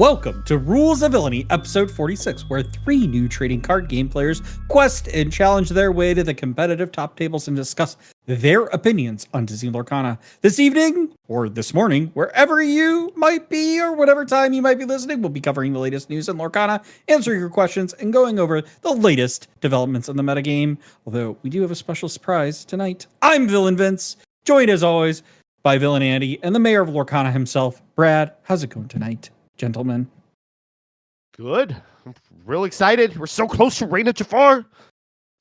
Welcome to Rules of Villainy, episode 46, where 3 new trading card game players quest and challenge their way to the competitive top tables and discuss their opinions on Disney Lorcana. This evening, or this morning, wherever you might be or whatever time you might be listening, we'll be covering the latest news in Lorcana, answering your questions, and going over the latest developments in the metagame. Although we do have a special surprise tonight. I'm Villain Vince, joined as always by Villain Andy and the mayor of Lorcana himself, Brad. How's it going tonight, gentlemen? Good. I'm real excited. We're so close to Reign of Jafar.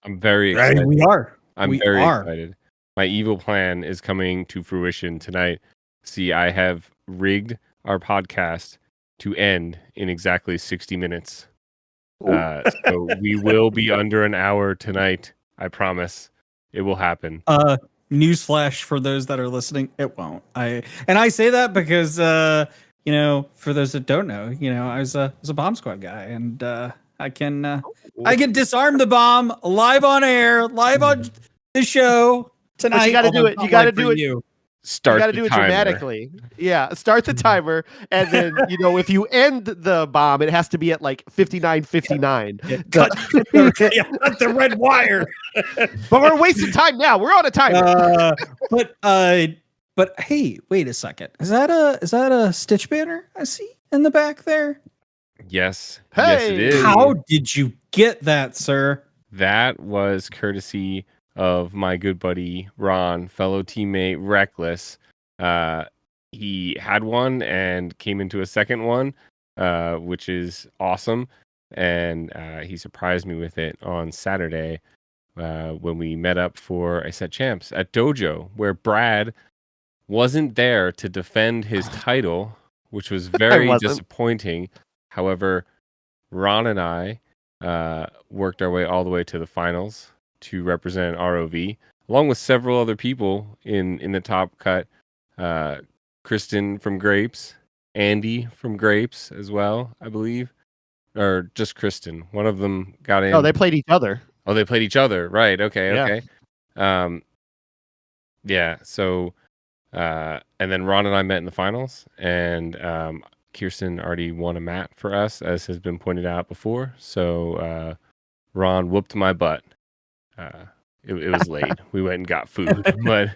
I'm very excited. We are. I'm very excited. My evil plan is coming to fruition tonight. See, I have rigged our podcast to end in exactly 60 minutes. So we will be under an hour tonight. I promise. It will happen. Newsflash for those that are listening, it won't. I say that because for those that don't know, I was a bomb squad guy, and I can disarm the bomb live on air, live on the show tonight. But you got to do it. You got to do it. You got to do it dramatically. Yeah, start the timer, and then if you end the bomb, it has to be at like 59:59. Cut the red wire. But we're wasting time now. We're on a timer. But hey, wait a second. Is that a Stitch banner I see in the back there? Yes. Hey! Yes, it is. How did you get that, sir? That was courtesy of my good buddy Ron, fellow teammate Reckless. He had one and came into a second one, which is awesome. And he surprised me with it on Saturday when we met up for a set champs at Dojo, where Brad wasn't there to defend his title, which was very disappointing. However, Ron and I worked our way all the way to the finals to represent ROV, along with several other people in the top cut. Kristen from Grapes, Andy from Grapes as well, I believe. Or just Kristen. One of them got in. Oh, they played each other. Oh, they played each other. Right. Okay. Yeah. Okay. Yeah. So, and then Ron and I met in the finals, and Kirsten already won a mat for us, as has been pointed out before. So, Ron whooped my butt. It was late. We went and got food, but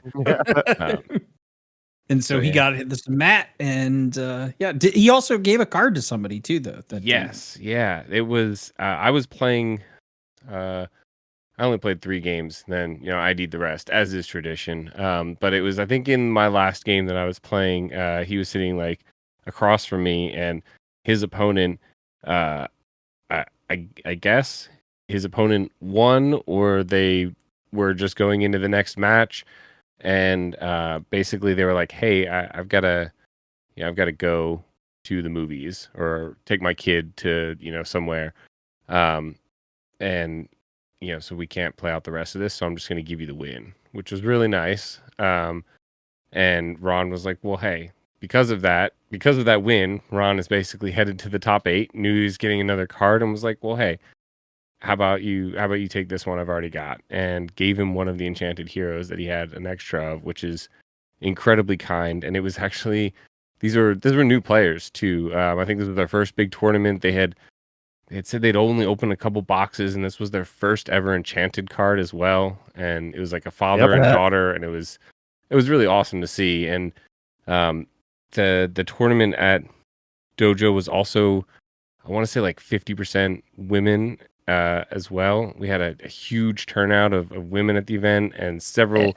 and so he got this mat, and he also gave a card to somebody too, though. Yes, yeah. It was. I was playing. I only played 3 games. Then ID'd the rest, as is tradition. But it was, I think, in my last game that I was playing. He was sitting like across from me, and his opponent. I guess his opponent won, or they were just going into the next match, and basically they were like, "Hey, I've got to go to the movies or take my kid to somewhere, and so we can't play out the rest of this. So I'm just going to give you the win," which was really nice. And Ron was like, "Well, hey, because of that win, Ron is basically headed to the top 8. Knew he was getting another card, and was like, well, hey, how about you take this one I've already got?" And gave him one of the enchanted heroes that he had an extra of, which is incredibly kind. And it was actually, these were new players too. I think this was their first big tournament. They had said they'd only opened a couple boxes, and this was their first ever enchanted card as well. And it was like a father and daughter, and it was really awesome to see. And the tournament at Dojo was also, I want to say, like 50% women as well. We had a huge turnout of women at the event, and several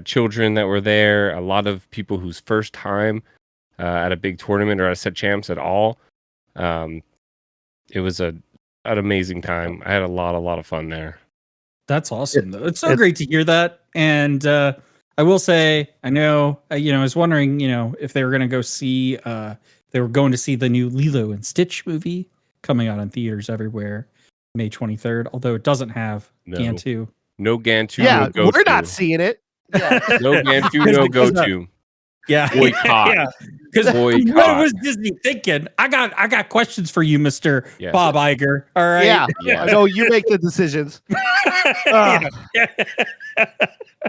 children that were there. A lot of people whose first time at a big tournament or at a set champs at all. It was an amazing time. I had a lot of fun there. That's awesome, though. It's so great to hear that. And I will say, I know, I was wondering, if they were going to go see, they were going to see the new Lilo and Stitch movie coming out in theaters everywhere, May 23rd, although it doesn't have Gantu. No Gantu, yeah, no go-to. We're not seeing it. Yeah. No Gantu, no go-to. Yeah. Boycott. Because Boycott. what was Disney thinking? I got questions for you, Mr. Yes. Bob Iger. All right. Yeah. Yeah. I know you make the decisions. Yeah.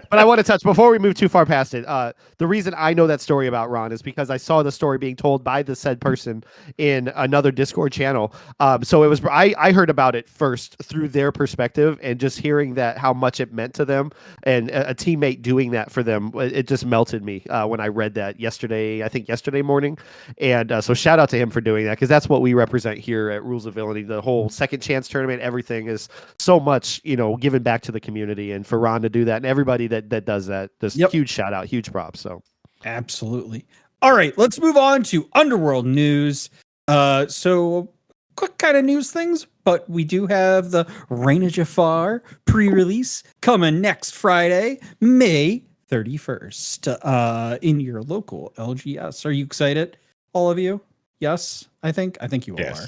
But I want to touch before we move too far past it. The reason I know that story about Ron is because I saw the story being told by the said person in another Discord channel. So it was I heard about it first through their perspective, and just hearing that how much it meant to them, and a teammate doing that for them, it just melted me when I read that yesterday. I think yesterday morning, and so shout out to him for doing that, because that's what we represent here at Rules of Villainy. The whole second chance tournament, everything is so much given back to the community, and for Ron to do that, and everybody that does that, this huge shout out, huge props. So absolutely. All right, let's move on to Underworld news. So quick kind of news things, but we do have the Reign of Jafar pre-release coming next Friday, May 31st, in your local LGS. Are you excited, all of you? Yes, I think you all are.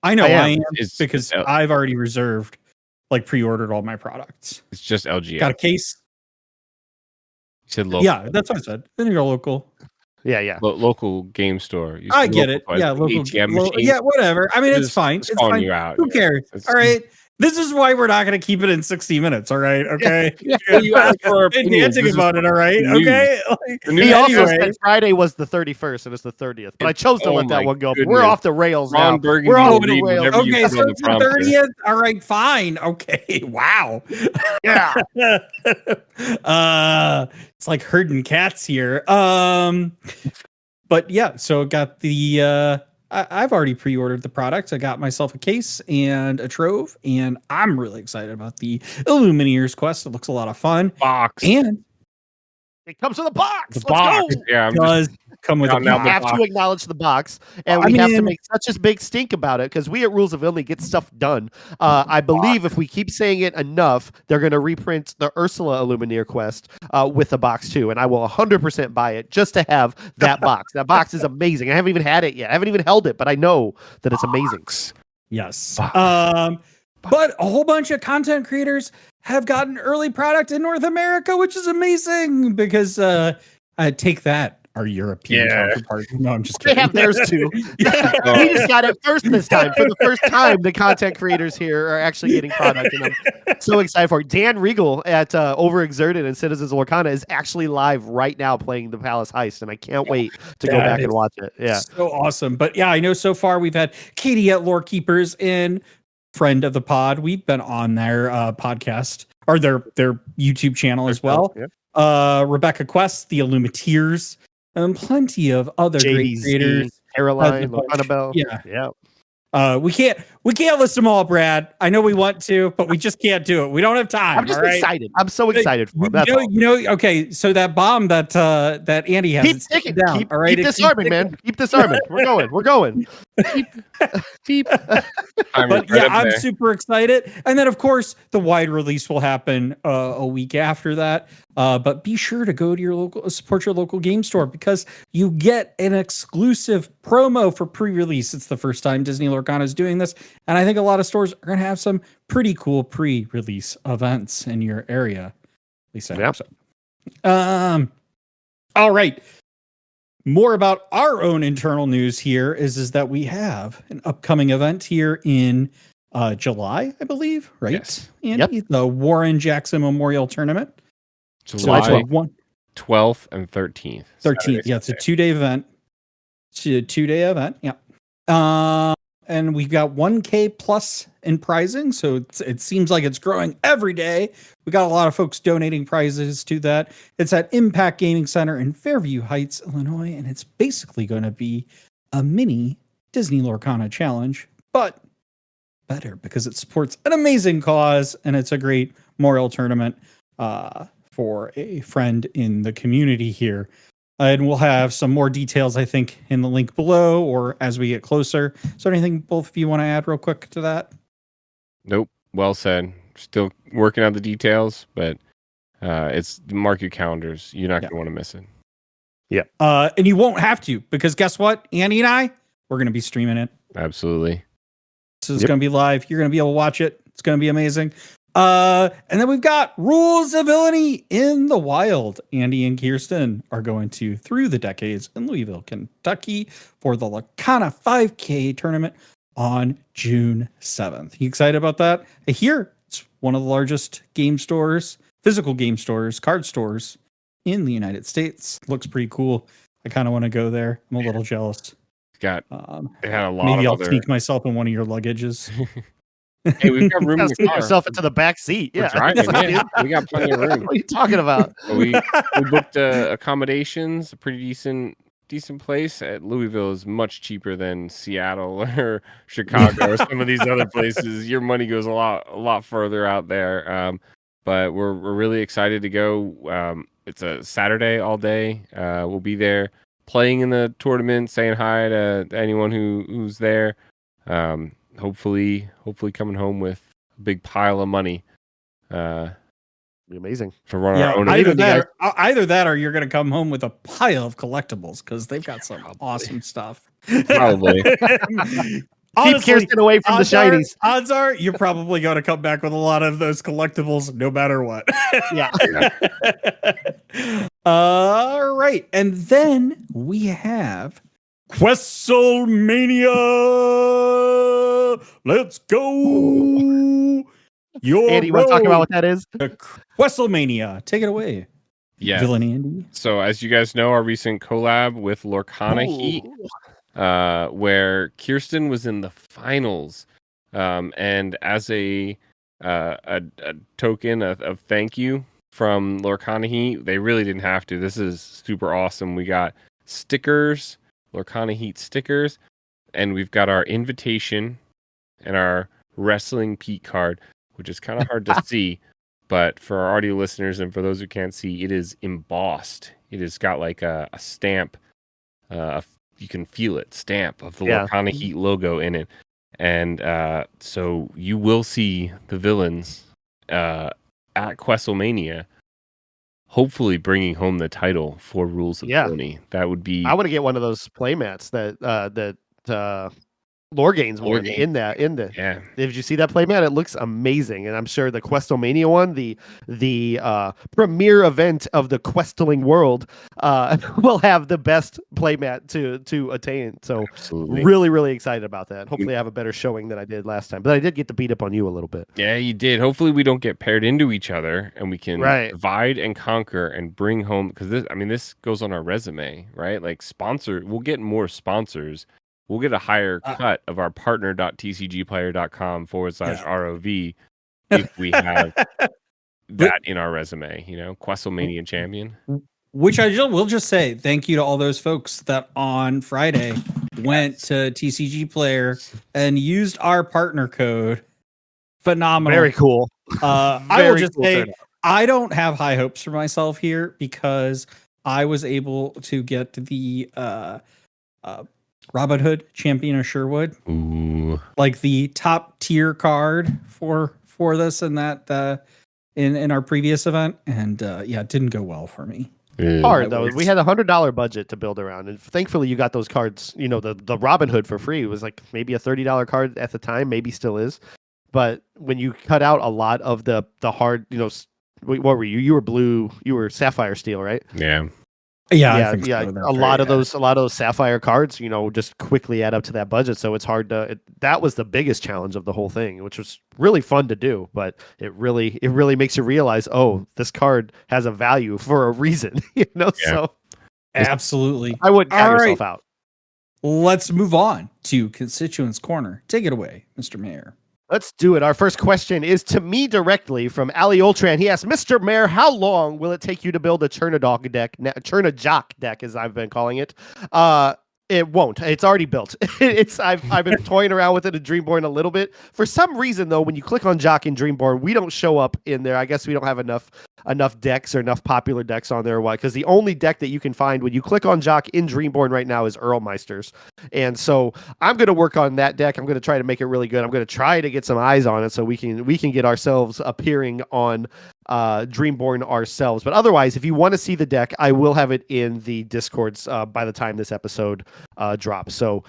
I know I am because I've already reserved, pre-ordered all my products. It's just LGS. Got a case. You said local. Yeah, that's what I said. Then you're local. Yeah. Local game store. I get it. Yeah, local. Yeah, whatever. I mean, it's fine. It's fine. You out. Who cares? All right. This is why we're not going to keep it in 60 minutes. All right. Okay. You asked for our opinions. Dancing about it. All right. Okay. He also said Friday was the 31st and it's the 30th, but I chose to let that one go. We're off the rails now. We're off the rails. Okay. So it's the 30th. All right. Fine. Okay. Wow. Yeah. It's like herding cats here. But yeah, so got the I've already pre-ordered the product. I got myself a case and a trove, and I'm really excited about the Illumineers quest. It looks a lot of fun. Box. And it comes with a box. Let's go. Yeah, come with a box. We have to acknowledge the box, and we have to make such a big stink about it, because we at Rules of Villainy get stuff done. I believe if we keep saying it enough, they're going to reprint the Ursula Illumineer quest with a box too, and I will 100% buy it just to have that box. That box is amazing. I haven't even had it yet. I haven't even held it, but I know that it's amazing. Yes. But a whole bunch of content creators have gotten early product in North America, which is amazing, because I take that. Our European counterpart. No, I'm just kidding. They have theirs too. We just got it first this time. For the first time, the content creators here are actually getting product, and I'm so excited for it. Dan Regal at Overexerted and Citizens of Lorcana is actually live right now playing the Palace Heist, and I can't wait to go back and watch it. Yeah, so awesome. But yeah, I know so far we've had Katie at Lore Keepers in, friend of the pod. We've been on their podcast or their YouTube channel as well. Yeah. Rebecca Quest, the Illumineers. And plenty of other great creators. Caroline, Annabelle. Yeah. We can't list them all, Brad. I know we want to, but we just can't do it. We don't have time. I'm just excited. I'm so excited for it. Okay, so that bomb that Andy has, keep sticking down. All right, keep disarming, man. Keep disarming. We're going. Keep. But yeah, I'm super excited. And then of course the wide release will happen a week after that. But be sure to go to support your local game store, because you get an exclusive promo for pre-release. It's the first time Disney Lorcana is doing this, and I think a lot of stores are going to have some pretty cool pre-release events in your area. At least I hope so. All right. More about our own internal news here is that we have an upcoming event here in July, I believe, right? Yes. Andy? The Warren Jackson Memorial Tournament. July 12th and 13th. 13th, yeah, it's a 2-day event. It's a 2-day event, yeah. And we've got 1K plus in prizing, so it seems like it's growing every day. We got a lot of folks donating prizes to that. It's at Impact Gaming Center in Fairview Heights, Illinois, and it's basically going to be a mini Disney Lorcana challenge, but better because it supports an amazing cause, and it's a great memorial tournament for a friend in the community here. And we'll have some more details, I think, in the link below or as we get closer. So anything both of you want to add real quick to that? Nope. Well said. Still working out the details, but it's mark your calendars. You're not going to want to miss it. Yeah. And you won't have to, because guess what? Andy and I, we're going to be streaming it. Absolutely. So it's going to be live. You're going to be able to watch it. It's going to be amazing. And then we've got Rules of Villainy in the Wild. Andy and Kirsten are going to Through the Decades in Louisville, Kentucky for the Lacana 5K tournament on June 7th. You excited about that? I hear it's one of the largest game stores, physical game stores, card stores in the United States. Looks pretty cool. I kind of want to go there. I'm a little jealous. They had a lot Maybe of I'll other. sneak myself in one of your luggages. Hey, we've got room in the Sneak car. yourself into the back seat. We're Yeah, driving, yeah. We got plenty of room. What are you talking about? We booked accommodations, a pretty decent place at Louisville is much cheaper than Seattle or Chicago or some of these other places. Your money goes a lot further out there. But we're really excited to go. It's a Saturday all day. We'll be there playing in the tournament, saying hi to anyone who's there. Hopefully coming home with a big pile of money. Be amazing. To run our own. Either that or you're going to come home with a pile of collectibles because they've got some awesome stuff. Probably. Keep Kirsten away from the shinies. Odds are you're probably going to come back with a lot of those collectibles no matter what. Yeah. All right. And then we have Questlemania. Let's go. Andy, you want to talk about what that is? Questlemania. Take it away. Yeah. Villainy Andy. So as you guys know, our recent collab with Lorcana Heat, where Kirsten was in the finals. And as a token of thank you from Lorcana Heat, they really didn't have to. This is super awesome. We got stickers, Lorcana Heat stickers, and we've got our invitation and our Wrestling Pete card, which is kind of hard to see, but for our audio listeners and for those who can't see, it is embossed. It has got like a stamp. You can feel it, stamp of the Lorcana Heat logo in it. And so you will see the villains at Questlemania, hopefully bringing home the title for Rules of Villainy. That would be. I want to get one of those playmats that Lorgains won in the. Yeah. Did you see that playmat? It looks amazing, and I'm sure the Questlemania one, the premier event of the Questling world, will have the best playmat to attain. So Absolutely. really excited about that. Hopefully, I have a better showing than I did last time. But I did get to beat up on you a little bit. Yeah, you did. Hopefully, we don't get paired into each other, and we can divide and conquer and bring home. Because this goes on our resume, right? Like we'll get more sponsors. We'll get a higher cut of our partner.tcgplayer.com/ROV if we have that in our resume, Questlemania champion. Which I will just say thank you to all those folks that on Friday went to TCG Player and used our partner code. Phenomenal. Very cool. I will just say I don't have high hopes for myself here because I was able to get the Robin Hood Champion of Sherwood. Ooh. Like the top tier card for this and that in our previous event. And it didn't go well for me. Hard though. We had $100 budget to build around, and thankfully you got those cards. The Robin Hood for free. It was like maybe a $30 card at the time, maybe still is. But when you cut out a lot of the hard, what were you? You were blue. You were Sapphire Steel, right? Yeah. Yeah. A lot of those Sapphire cards, just quickly add up to that budget. So it's hard that was the biggest challenge of the whole thing, which was really fun to do. But it really makes you realize, this card has a value for a reason, So absolutely, I wouldn't count yourself out. Let's move on to Constituents Corner. Take it away, Mr. Mayor. Let's do it. Our first question is to me directly from Ali Ultran. He asks, Mr. Mayor, how long will it take you to build a Churnajock deck, as I've been calling it? It won't. It's already built. I've been toying around with it in Dreamborn a little bit. For some reason, though, when you click on Jock in Dreamborn, we don't show up in there. I guess we don't have enough decks or enough popular decks on there. Why? Because the only deck that you can find when you click on Jock in Dreamborn right now is Earlmeisters. And so I'm going to work on that deck. I'm going to try to make it really good. I'm going to try to get some eyes on it so we can get ourselves appearing on Dreamborn ourselves. But otherwise, if you want to see the deck, I will have it in the Discords by the time this episode drops. So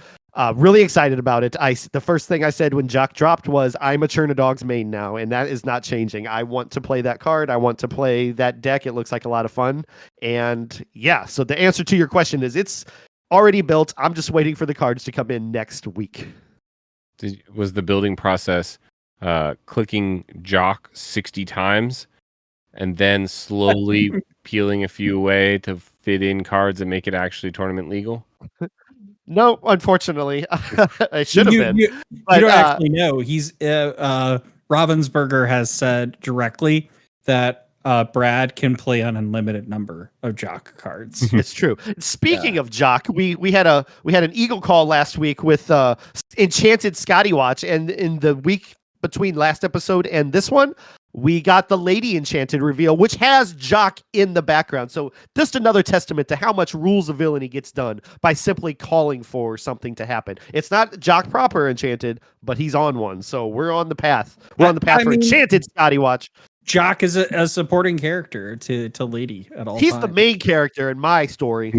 Really excited about it. The first thing I said when Jock dropped was, I'm a Chernodog's main now, and that is not changing. I want to play that card. I want to play that deck. It looks like a lot of fun. And yeah, so the answer to your question is it's already built. I'm just waiting for the cards to come in next week. Was the building process clicking Jock 60 times and then slowly peeling a few away to fit in cards and make it actually tournament legal? No, unfortunately, I should have been. You But, don't actually know. He's Ravensburger has said directly that Brad can play an unlimited number of Jock cards. It's true. Speaking of Jock, we had an Eagle call last week with Enchanted Scotty Watch, and in the week between last episode and this one, we got the Lady Enchanted reveal, which has Jock in the background. So just another testament to how much Rules of Villainy gets done by simply calling for something to happen. It's not Jock proper Enchanted, but he's on one. So we're on the path. We're on the path for Enchanted Scotty Watch. Jock is a supporting character to Lady at all He's times. the main character in my story.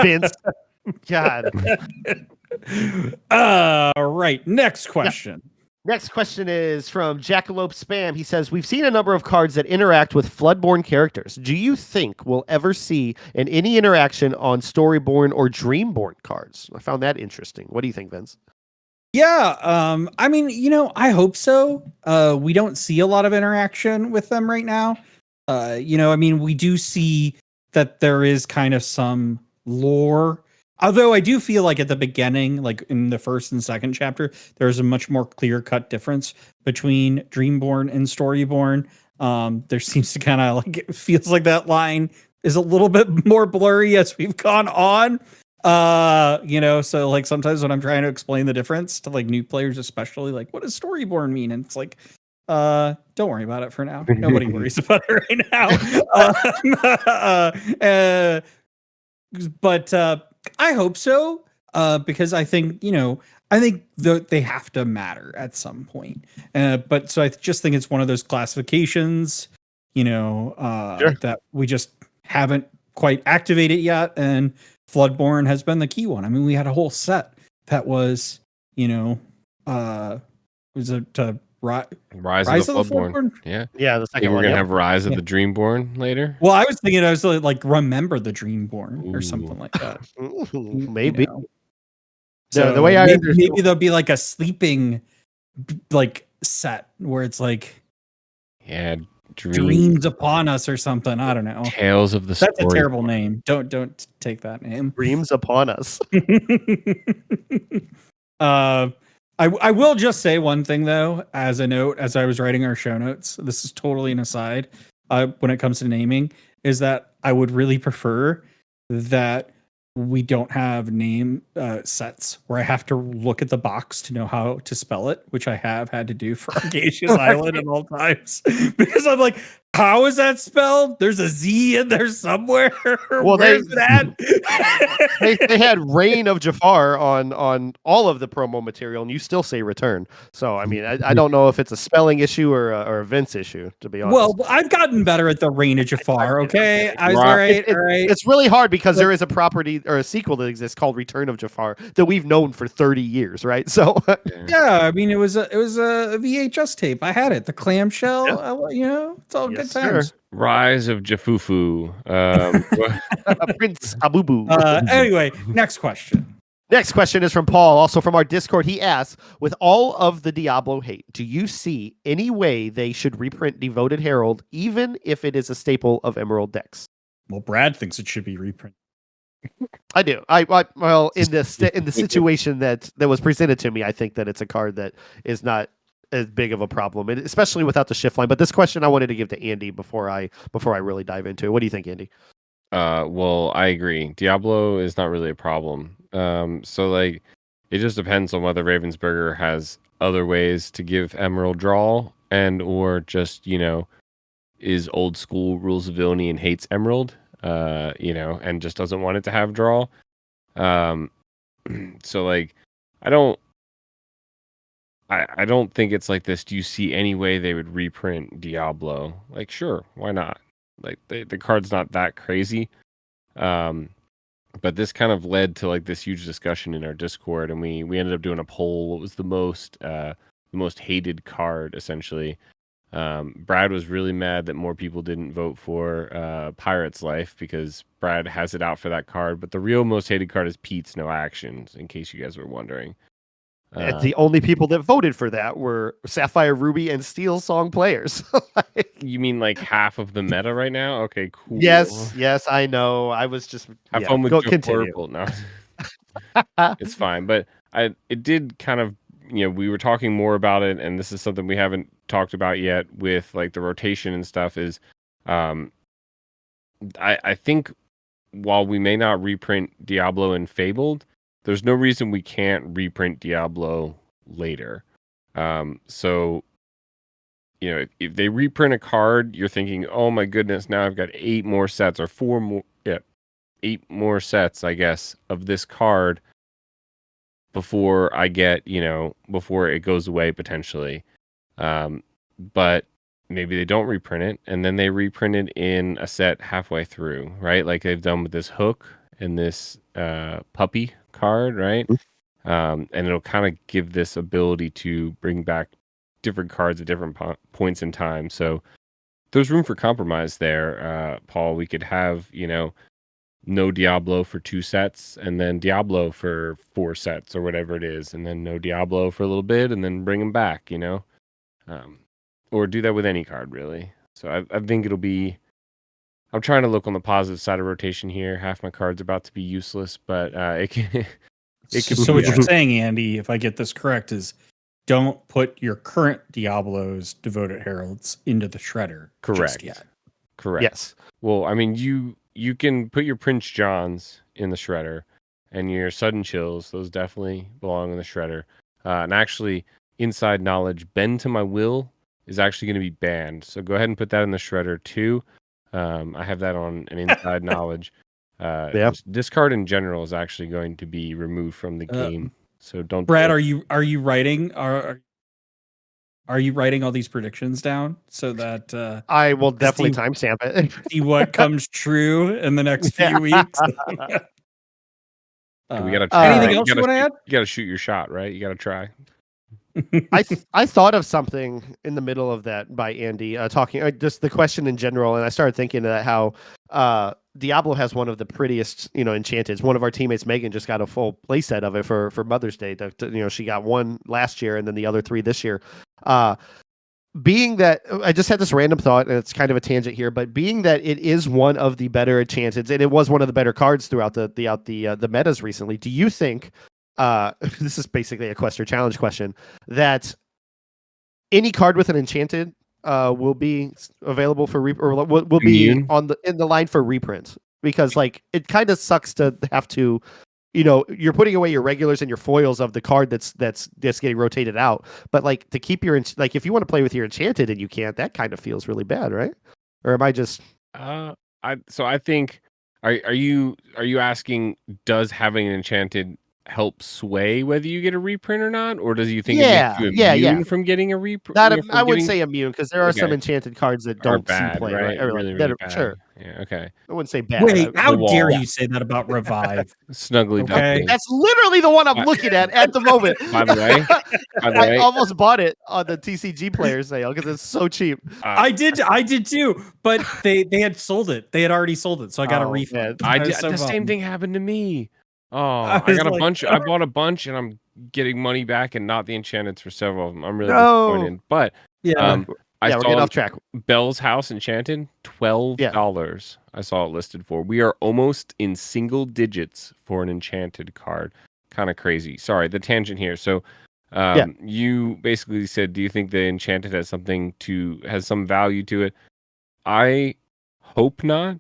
Vince. God. Right. Next question. Next question is from Jackalope Spam. He says, we've seen a number of cards that interact with Floodborn characters. Do you think we'll ever see any interaction on Storyborn or Dreamborn cards? I found that interesting. What do you think, Vince? Yeah, I mean, I hope so. We don't see a lot of interaction with them right now. We do see that there is kind of some lore. Although I do feel like at the beginning, like in the first and second chapter, there's a much more clear-cut difference between Dreamborn and Storyborn. There seems to kind of like, it feels like that line is a little bit more blurry as we've gone on. So like sometimes when I'm trying to explain the difference to like new players, especially, like, what does Storyborn mean? And it's like, don't worry about it for now. Nobody worries about it right now. But I hope so, because I think they have to matter at some point. But so I just think it's one of those classifications, Sure. that we just haven't quite activated yet, and Floodborn has been the key one. I mean, we had a whole set that was, was it Rise of the Floodborn? Yeah. Yeah, the second We're one. going to have Rise of the Dreamborn later? Well, I was thinking, like Remember the Dreamborn or something like that. Ooh, maybe. So the way I maybe there'll be like a sleeping like set where it's like, yeah, Dreams Upon Us or something. I don't know. Tales of the That's a Story. terrible name. Don't take that name. Dreams Upon Us. I will just say one thing though, as a note, as I was writing our show notes. This is totally an aside. When it comes to naming, is that I would really prefer that we don't have name sets where I have to look at the box to know how to spell it, which I have had to do for Argacious Island at all times, because I'm like, how is that spelled? There's a Z in there somewhere. Well, where's it at? they had Reign of Jafar on all of the promo material, and you still say return. So I mean, I don't know if it's a spelling issue or a Vince issue, to be honest. Well, I've gotten better at the Reign of Jafar. Okay, I was all right. All right. It's really hard because there is a property or a sequel that exists called Return of Jafar that we've known for 30 years, right? So yeah, I mean, it was a VHS tape. I had it, the clamshell. It's all good times. Sure. Rise of Jafufu. Prince Abubu. Anyway, next question. Next question is from Paul, also from our Discord. He asks, with all of the Diablo hate, do you see any way they should reprint Devoted Herald, even if it is a staple of Emerald decks? Well, Brad thinks it should be reprinted. I do. Well, in the situation that was presented to me, I think that it's a card that is not as big of a problem, and especially without the shift line. But this question I wanted to give to Andy before I really dive into it. What do you think, Andy? Well, I agree. Diablo is not really a problem. So like, it just depends on whether Ravensburger has other ways to give Emerald draw, and or just is old school Rules of Villainy and hates Emerald, and just doesn't want it to have draw. So like, I don't think it's like this. Do you see any way they would reprint Diablo? Like, sure, why not? Like, the card's not that crazy. But this kind of led to like this huge discussion in our Discord, and we ended up doing a poll. What was the most hated card, essentially? Brad was really mad that more people didn't vote for Pirate's Life because Brad has it out for that card. But the real most hated card is Pete's No Actions, in case you guys were wondering. The only people that voted for that were Sapphire, Ruby, and Steel Song players. You mean like half of the meta right now? Okay, cool. Yes, I know. I was just have fun with continue. No, it's fine. But it did kind of, we were talking more about it, and this is something we haven't talked about yet with like the rotation and stuff. Is I think while we may not reprint Diablo and Fabled, there's no reason we can't reprint Diablo later. So, if they reprint a card, you're thinking, oh my goodness, now I've got 8 more sets or 8 more sets, I guess, of this card before I get, before it goes away potentially. But maybe they don't reprint it, and then they reprint it in a set halfway through, right? Like they've done with this Hook and this Puppy card, right? And it'll kind of give this ability to bring back different cards at different points in time. So there's room for compromise there, Paul. We could have, no Diablo for 2 sets, and then Diablo for 4 sets or whatever it is, and then no Diablo for a little bit, and then bring them back, or do that with any card, really. So I think it'll be. I'm trying to look on the positive side of rotation here. Half my cards about to be useless, but it can. So what you're saying, Andy, if I get this correct, is don't put your current Diablo's Devoted Heralds into the shredder just yet. Correct. Yes. Well, I mean, you can put your Prince Johns in the shredder, and your Sudden Chills, those definitely belong in the shredder. And actually, inside knowledge, Bend to My Will is actually going to be banned. So go ahead and put that in the shredder too. I have that on an inside knowledge. This card in general is actually going to be removed from the game. So don't. Brad, are you writing are you writing all these predictions down so that I will definitely timestamp it. See what comes true in the next few weeks. We gotta try. Anything else you want to add? You gotta shoot your shot, right? You gotta try. I thought of something in the middle of that by Andy talking just the question in general, and I started thinking that how Diablo has one of the prettiest enchanteds. One of our teammates, Megan, just got a full playset of it for Mother's Day. She got one last year and then the other 3 this year. Being that I just had this random thought, and it's kind of a tangent here, but being that it is one of the better enchanteds, and it was one of the better cards throughout the metas recently, do you think? This is basically a quest or challenge question, that any card with an enchanted will be available for or will be in the line for reprint, because like it kind of sucks to have to, you're putting away your regulars and your foils of the card that's getting rotated out, but like to keep your like if you want to play with your enchanted and you can't, that kind of feels really bad, right? Or am I just? I think are you asking, does having an enchanted help sway whether you get a reprint or not, or does you think it makes you immune from getting a reprint? I wouldn't say immune, because there are some enchanted cards that don't bad, see play, right? Or really, like, really bad. Sure. Yeah, okay. I wouldn't say bad. Wait, how dare you say that about Revive? Snuggly Duckling. That's literally the one I'm looking at the moment. By the way, I almost bought it on the TCG player sale because it's so cheap. I did too, but they had sold it. They had already sold it, so I got a refund. The same thing happened to me. Oh, I got a bunch. I bought a bunch, and I'm getting money back, and not the enchanteds for several of them. I'm really disappointed. But I we're getting off track. Bell's House Enchanted, $12. I saw it listed for. We are almost in single digits for an enchanted card. Kind of crazy. Sorry, the tangent here. So, you basically said, do you think the enchanted has some value to it? I hope not,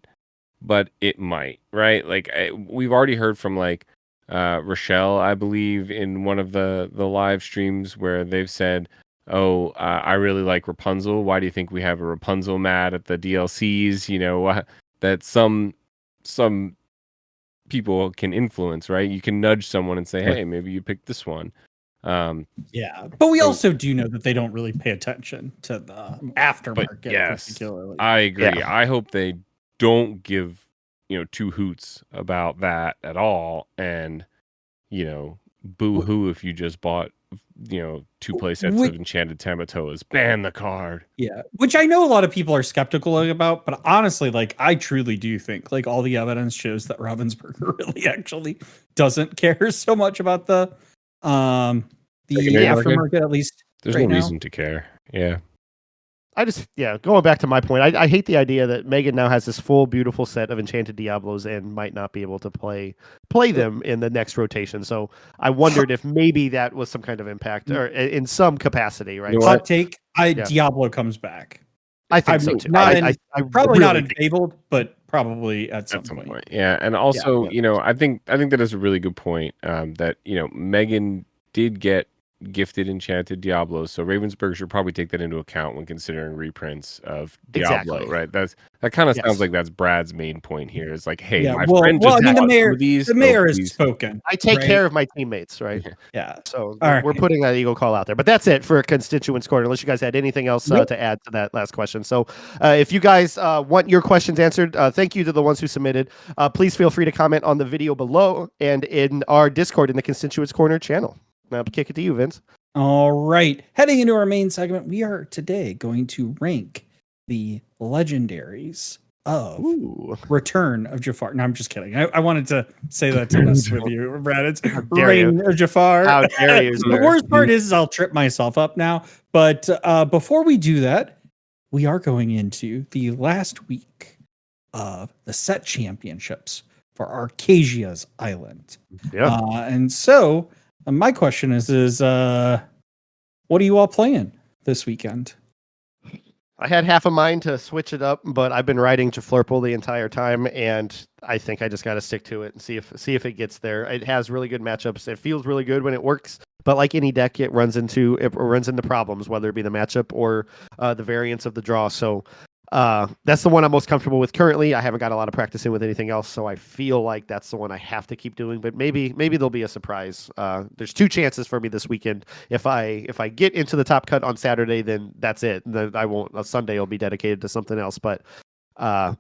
but it might, right? Like we've already heard from like Rochelle, I believe, in one of the live streams where they've said, "Oh, I really like Rapunzel. Why do you think we have a Rapunzel mat at the DLCs?" That some people can influence, right? You can nudge someone and say, "Hey, maybe you pick this one." But we also do know that they don't really pay attention to the aftermarket. Yes, particularly. I agree. Yeah. I hope they don't give two hoots about that at all, and boo hoo if you just bought 2 play sets of Enchanted Tamatoas. Ban the card. Yeah, which I know a lot of people are skeptical about, but honestly, like I truly do think like all the evidence shows that Ravensburger really actually doesn't care so much about the aftermarket, at least. There's right no now. reason to care. Yeah. Going back to my point, I hate the idea that Megan now has this full, beautiful set of Enchanted Diablos and might not be able to play them in the next rotation. So I wondered if maybe that was some kind of impact or in some capacity, right? Hot take: Diablo comes back. I think so too. Probably really not in Fabled, but probably at some point. Yeah, and also, I think that is a really good point. That Megan did get gifted Enchanted Diablos, so Ravensburg should probably take that into account when considering reprints of Diablo, right? That kind of sounds like that's Brad's main point here. Is like, hey, my friend just the mayor has spoken. I take care of my teammates, right? Yeah. So we're putting that eagle call out there, but that's it for Constituents Corner. Unless you guys had anything else to add to that last question. So if you guys want your questions answered, thank you to the ones who submitted. Please feel free to comment on the video below and in our Discord in the Constituents Corner channel. Now I'll kick it to you, Vince. All right. Heading into our main segment, we are today going to rank the legendaries of Return of Jafar. No, I'm just kidding. I wanted to say that to mess with you, Brad. It's Reign of Jafar. How dare you? The worst part is I'll trip myself up now. But before we do that, we are going into the last week of the set championships for Arcasia's Island. Yeah. And so my question is what are you all playing this weekend? I had half a mind to switch it up, but I've been riding Jaflurple the entire time, and I think I just got to stick to it and see if it gets there. It has really good matchups. It feels really good when it works, but like any deck, it runs into problems, whether it be the matchup or the variance of the draw. So that's the one I'm most comfortable with currently. I haven't got a lot of practice in with anything else, so I feel like that's the one I have to keep doing. But maybe there'll be a surprise. There's 2 chances for me this weekend. If I get into the top cut on Saturday, then that's it. Then I won't. Sunday will be dedicated to something else. But to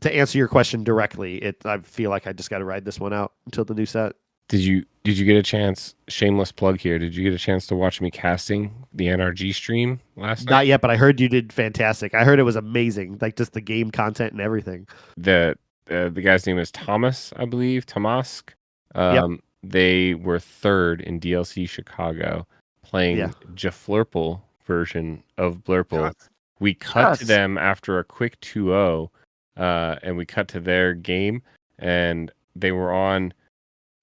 answer your question directly, I feel like I just got to ride this one out until the new set. Did you get a chance? Shameless plug here. Did you get a chance to watch me casting the NRG stream last night? Not yet, but I heard you did fantastic. I heard it was amazing, like just the game content and everything. The guy's name is Thomas, I believe, Tomask. They were 3rd in DLC Chicago, playing Jaflurple version of Blurple. God. We cut to them after a quick 2-0, and we cut to their game, and they were on,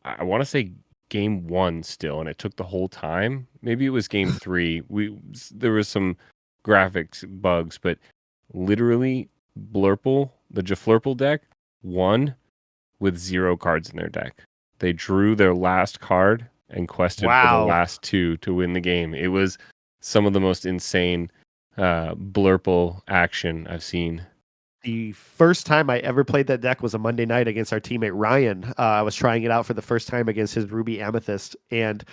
I want to say game 1 still, and it took the whole time. Maybe it was game 3. There was some graphics bugs, but literally Blurple, the Jaflurple deck, won with 0 cards in their deck. They drew their last card and quested for the last 2 to win the game. It was some of the most insane Blurple action I've seen. The first time I ever played that deck was a Monday night against our teammate Ryan. I was trying it out for the first time against his Ruby Amethyst, and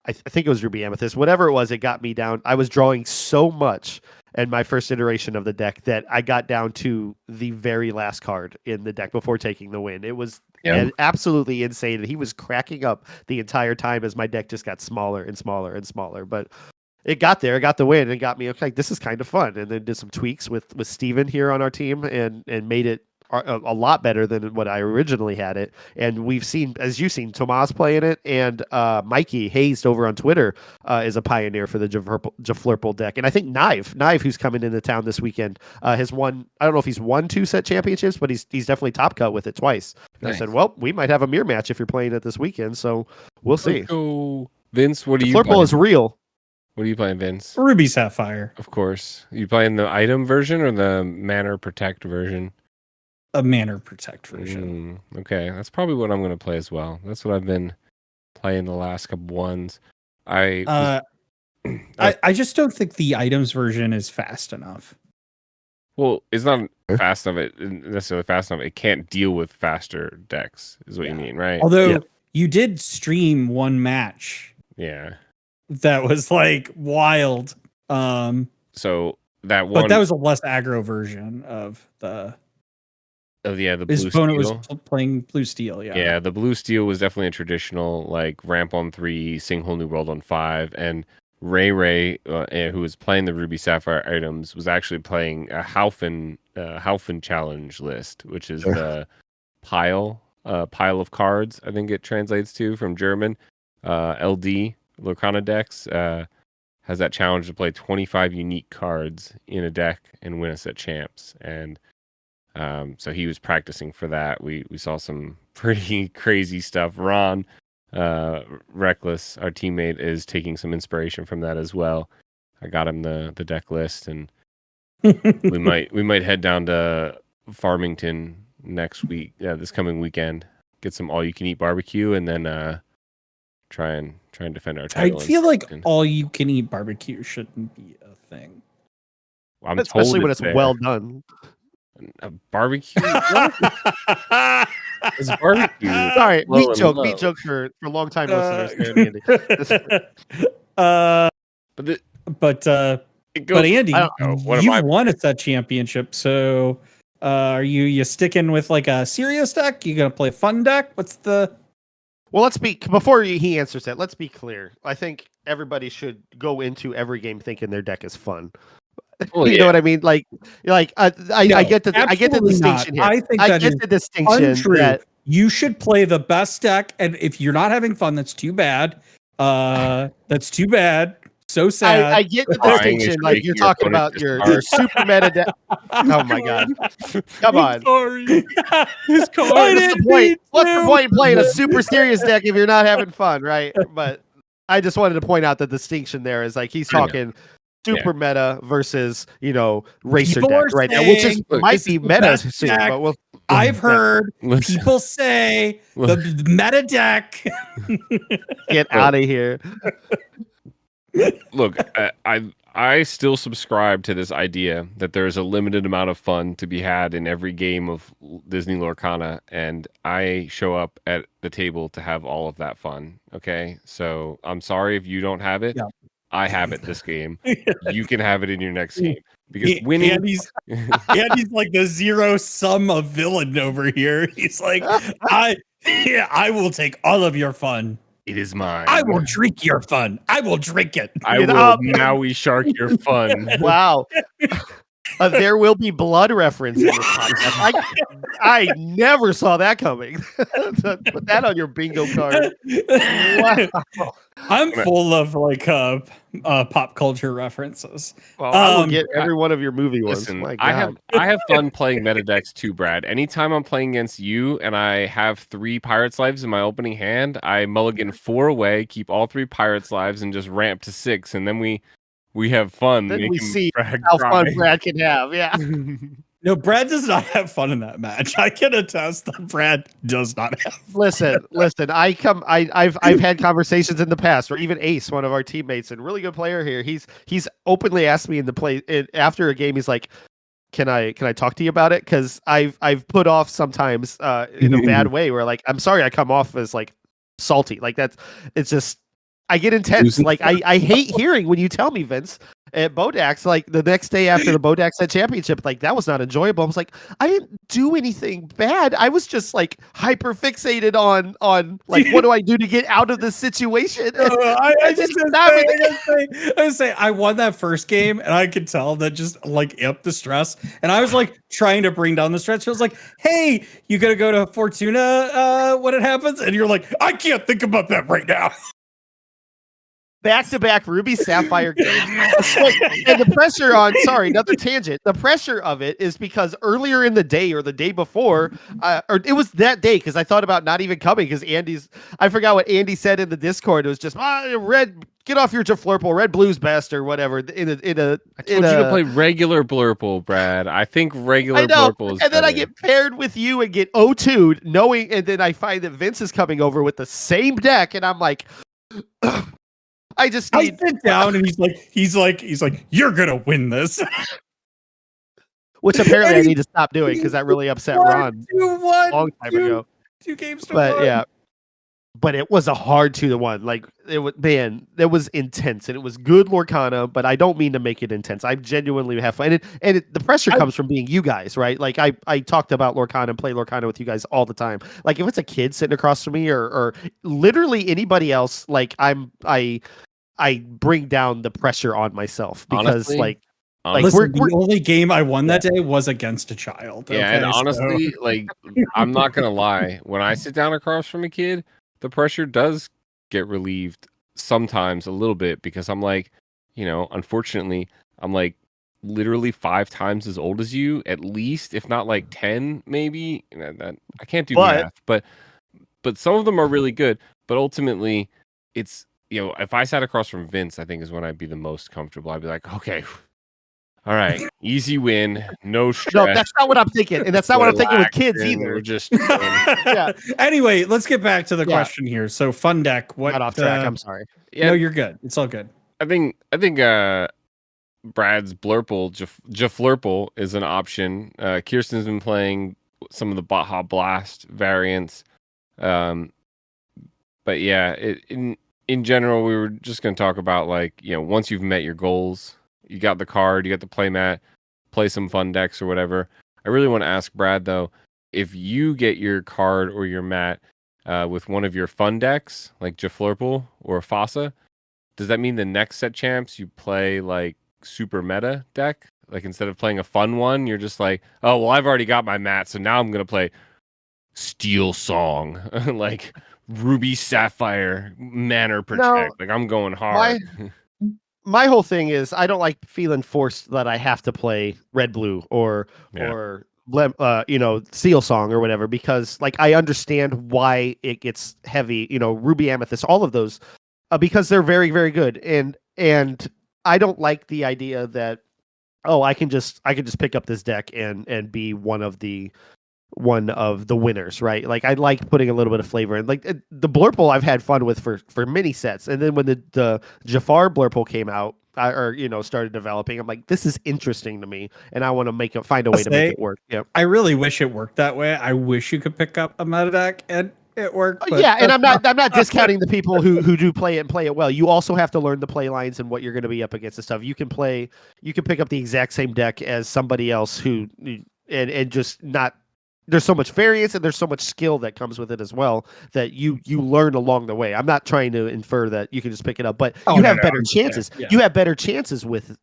I think it was Ruby Amethyst. Whatever it was, it got me down. I was drawing so much in my first iteration of the deck that I got down to the very last card in the deck before taking the win. It was absolutely insane, and he was cracking up the entire time as my deck just got smaller and smaller and smaller. But it got there. It got the win and got me, okay, this is kind of fun. And then did some tweaks with Steven here on our team and made it a lot better than what I originally had it. And we've seen, as you've seen, Tomas playing it, and Mikey Hayes over on Twitter is a pioneer for the Jaflurple deck. And I think Knive, who's coming into town this weekend, has won, I don't know if he's won 2 set championships, but he's definitely top cut with it twice. Nice. I said, well, we might have a mirror match if you're playing it this weekend. So we'll see. Vince, what do you Jaflurple is real. What are you playing, Vince? Ruby Sapphire. Of course. You playing the item version or the Manor Protect version? A Manor Protect version. Okay, that's probably what I'm going to play as well. That's what I've been playing the last couple ones. I just don't think the items version is fast enough. Well, it's not fast enough. Necessarily fast enough. It can't deal with faster decks, is what you mean, right? Although you did stream one match. Yeah. That was like wild. So that one, but that was a less aggro version of the Oh yeah, the His blue opponent was steel. playing blue steel. Yeah. Yeah, the blue steel was definitely a traditional like ramp on 3, sing whole new world on 5, and Ray, who was playing the Ruby Sapphire items, was actually playing a Haufen challenge list, which is the pile of cards. I think it translates to from German. LD Lorcana decks has that challenge to play 25 unique cards in a deck and win a set champs. And so he was practicing for that. We saw some pretty crazy stuff. Ron, Reckless, our teammate, is taking some inspiration from that as well. I got him the deck list, and we might head down to Farmington next week, this coming weekend, get some all you can eat barbecue, and then try and defend our I title. feel like all you can eat barbecue shouldn't be a thing. I'm Especially told when it's there. well done. A barbecue. It's barbecue. Sorry, Low meat and joke. low. Meat joke for long time listeners there, Andy. But it goes, But Andy, one of you've my won a set championship. So are you sticking with like a serious deck? You gonna play a fun deck? What's the? Well, before he answers that, let's be clear. I think everybody should go into every game thinking their deck is fun. Well, You know what I mean? I get the distinction here. I think I that get is the distinction untrue. that You should play the best deck, and if you're not having fun, that's too bad. That's too bad. So sad. I get the Crying is distinction. Like breaking you're your talking opponent's about your discard. super meta deck. Oh my god! Come on. Sorry. His card. What's the point? What's the point in playing a super serious deck if you're not having fun, right? But I just wanted to point out the distinction there is like he's talking super meta versus racer People deck are right now, which saying might this be is the meta best soon. deck. But I've heard Listen. people say the meta deck. get out of here. Look, I still subscribe to this idea that there is a limited amount of fun to be had in every game of Disney Lorcana, and I show up at the table to have all of that fun. Okay, so I'm sorry if you don't have it. Yeah. I have it this game. You can have it in your next game because winning. Andy's like the zero sum of villain over here. He's like, I will take all of your fun. It is mine. I will drink your fun. I will drink it. I will Maui shark your fun. Wow. There will be blood reference in this podcast. I never saw that coming. Put that on your bingo card. Wow. I'm full of like pop culture references. Well, I will get every one of your movie ones. Listen, My I God. have fun playing meta decks too, Brad. Anytime I'm playing against you and I have 3 Pirates lives in my opening hand, I mulligan 4 away, keep all 3 Pirates lives, and just ramp to 6, and then we have fun. Then we see Brad how cry. fun Brad can have. Yeah. No, Brad does not have fun in that match. I can attest that Brad does not have fun. Listen. I've had conversations in the past, or even Ace, one of our teammates and really good player here. He's openly asked me in the play after a game. He's like, "Can I talk to you about it?" Because I've put off sometimes in a bad way where like I'm sorry I come off as like salty. Like it's just I get intense. Like I hate hearing when you tell me, Vince, at Bodax, like the next day after the Bodax Set Championship, like that was not enjoyable. I was like, I didn't do anything bad. I was just like hyper fixated on like what do I do to get out of this situation? I say I won that first game, and I could tell that just like upped the stress. And I was like trying to bring down the stress. I was like, "Hey, you gotta go to Fortuna when it happens," and you're like, "I can't think about that right now." Back-to-back Ruby Sapphire games. And the pressure on, sorry, another tangent. The pressure of it is because earlier in the day or the day before, or it was that day because I thought about not even coming because I forgot what Andy said in the Discord. It was just, red, get off your Jaflurple, red blue's best or whatever. I told you to play regular Blurple, Brad. I think regular Blurple is and then better. I get paired with you and get O2'd knowing, and then I find that Vince is coming over with the same deck and I'm like, I sit down and he's like, you're gonna win this. Which apparently I need to stop doing because that really upset Ron a long time ago. 2 games to But one. yeah. but it was a hard 2-1. Like it was intense and it was good Lorcana, but I don't mean to make it intense. I genuinely have fun, the pressure comes from being you guys, right? Like I talked about Lorcana and play Lorcana with you guys all the time. Like if it's a kid sitting across from me or literally anybody else, like I bring down the pressure on myself because Honestly, Listen, the only game I won that day was against a child. Yeah, okay, and honestly, like I'm not gonna lie, when I sit down across from a kid, the pressure does get relieved sometimes a little bit because I'm like, unfortunately, I'm like literally 5 times as old as you, at least, if not like 10, maybe. That I can't do math, but some of them are really good. But ultimately, it's if I sat across from Vince, I think is when I'd be the most comfortable. I'd be like, okay. All right, easy win, no stress. No, that's not what I'm thinking, and that's not what I'm thinking with kids either. We're just yeah. Anyway, let's get back to the question here. So, Fun Deck, what? Got off track. I'm sorry. Yeah, no, you're good. It's all good. I think Brad's Blurple, Jaflurple is an option. Kirsten's been playing some of the Baja Blast variants, but yeah, in general, we were just going to talk about once you've met your goals. You got the card, you got the play mat, play some fun decks or whatever. I really want to ask Brad, though, if you get your card or your mat with one of your fun decks, like Jaflurple or Fossa, does that mean the next set champs you play like super meta deck? Like instead of playing a fun one, you're just like, oh, well, I've already got my mat, so now I'm going to play Steel Song, like Ruby Sapphire, Manner Protect. Like I'm going hard. My whole thing is I don't like feeling forced that I have to play red blue or Seal Song or whatever, because like I understand why it gets heavy, Ruby Amethyst, all of those, because they're very, very good, and I don't like the idea that I can just pick up this deck and be one of the winners, right? Like I like putting a little bit of flavor in. Like the Blurple I've had fun with for many sets, and then when the Jafar Blurple came out started developing, I'm like, this is interesting to me, and I want to find a way to make it work. Yeah, I really wish it worked that way. I wish you could pick up a meta deck and it worked. Yeah, and I'm not discounting the people who do play it and play it well. You also have to learn the play lines and what you're going to be up against and stuff. You can pick up the exact same deck as somebody else and just not. There's so much variance and there's so much skill that comes with it as well that you learn along the way. I'm not trying to infer that you can just pick it up, but you have better chances. Yeah. You have better chances with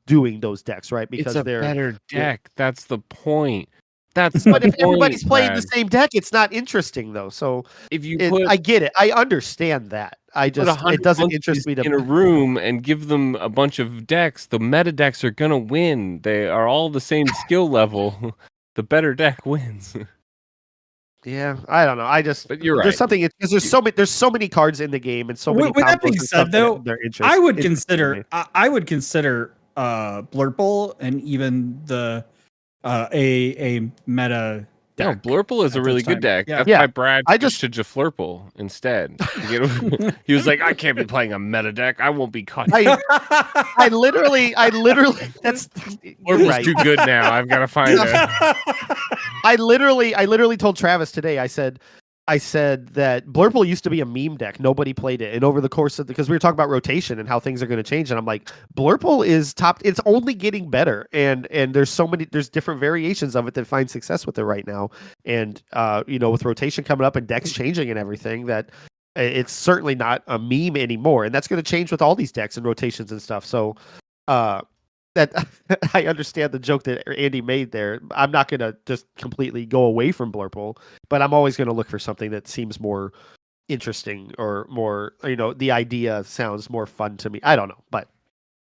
doing those decks, right? Because it's a better deck. That's the point. But if everybody's playing the same deck, it's not interesting though. So I get it. I understand that. It doesn't interest me to in a room and give them a bunch of decks. The meta decks are gonna win. They are all the same skill level. The better deck wins. Yeah, I don't know. But you're right. There's something because there's so many cards in the game and so many. With that being said, though, I would consider Blurple and even the a meta deck. No, Blurple is a really good deck. Yeah. That's why Brad switched to Jaflurple instead. He was like, I can't be playing a meta deck. I won't be caught. I literally that's Blurple's too good now. I've got to find it. I literally told Travis today, I said that Blurple used to be a meme deck. Nobody played it. And over the course of because we were talking about rotation and how things are going to change. And I'm like, Blurple is top. It's only getting better. And there's different variations of it that find success with it right now. And, with rotation coming up and decks changing and everything, that it's certainly not a meme anymore. And that's going to change with all these decks and rotations and stuff. So, that I understand the joke that Andy made there. I'm not going to just completely go away from Blurple, but I'm always going to look for something that seems more interesting or more, the idea sounds more fun to me. I don't know, but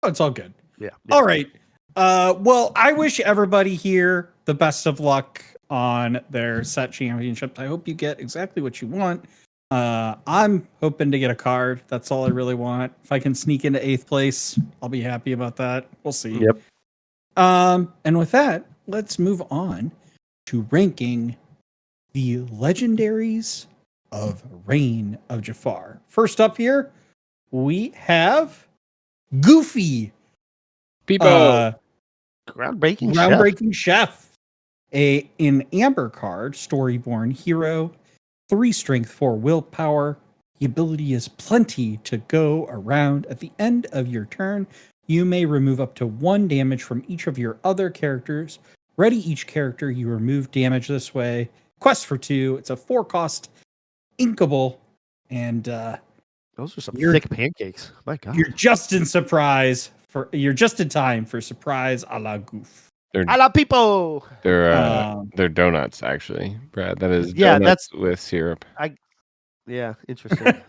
it's all good. Yeah. All right. Well, I wish everybody here the best of luck on their set championships. I hope you get exactly what you want. I'm hoping to get a card. That's all I really want. If I can sneak into 8th place, I'll be happy about that. We'll see. Yep. And with that, let's move on to ranking the legendaries of Reign of Jafar. First up here, we have Goofy. Peepo. Groundbreaking Chef. An Amber card, Storyborn hero. 3 strength, 4 willpower. The ability is plenty to go around. At the end of your turn, you may remove up to 1 damage from each of your other characters. Ready each character, you remove damage this way. Quest for 2. It's a 4 cost inkable. And Those are some You're- thick pancakes. My God. you're just in time for surprise a la goof. A la people. They're donuts, actually, Brad. That is Yeah, donuts with syrup. Yeah, interesting.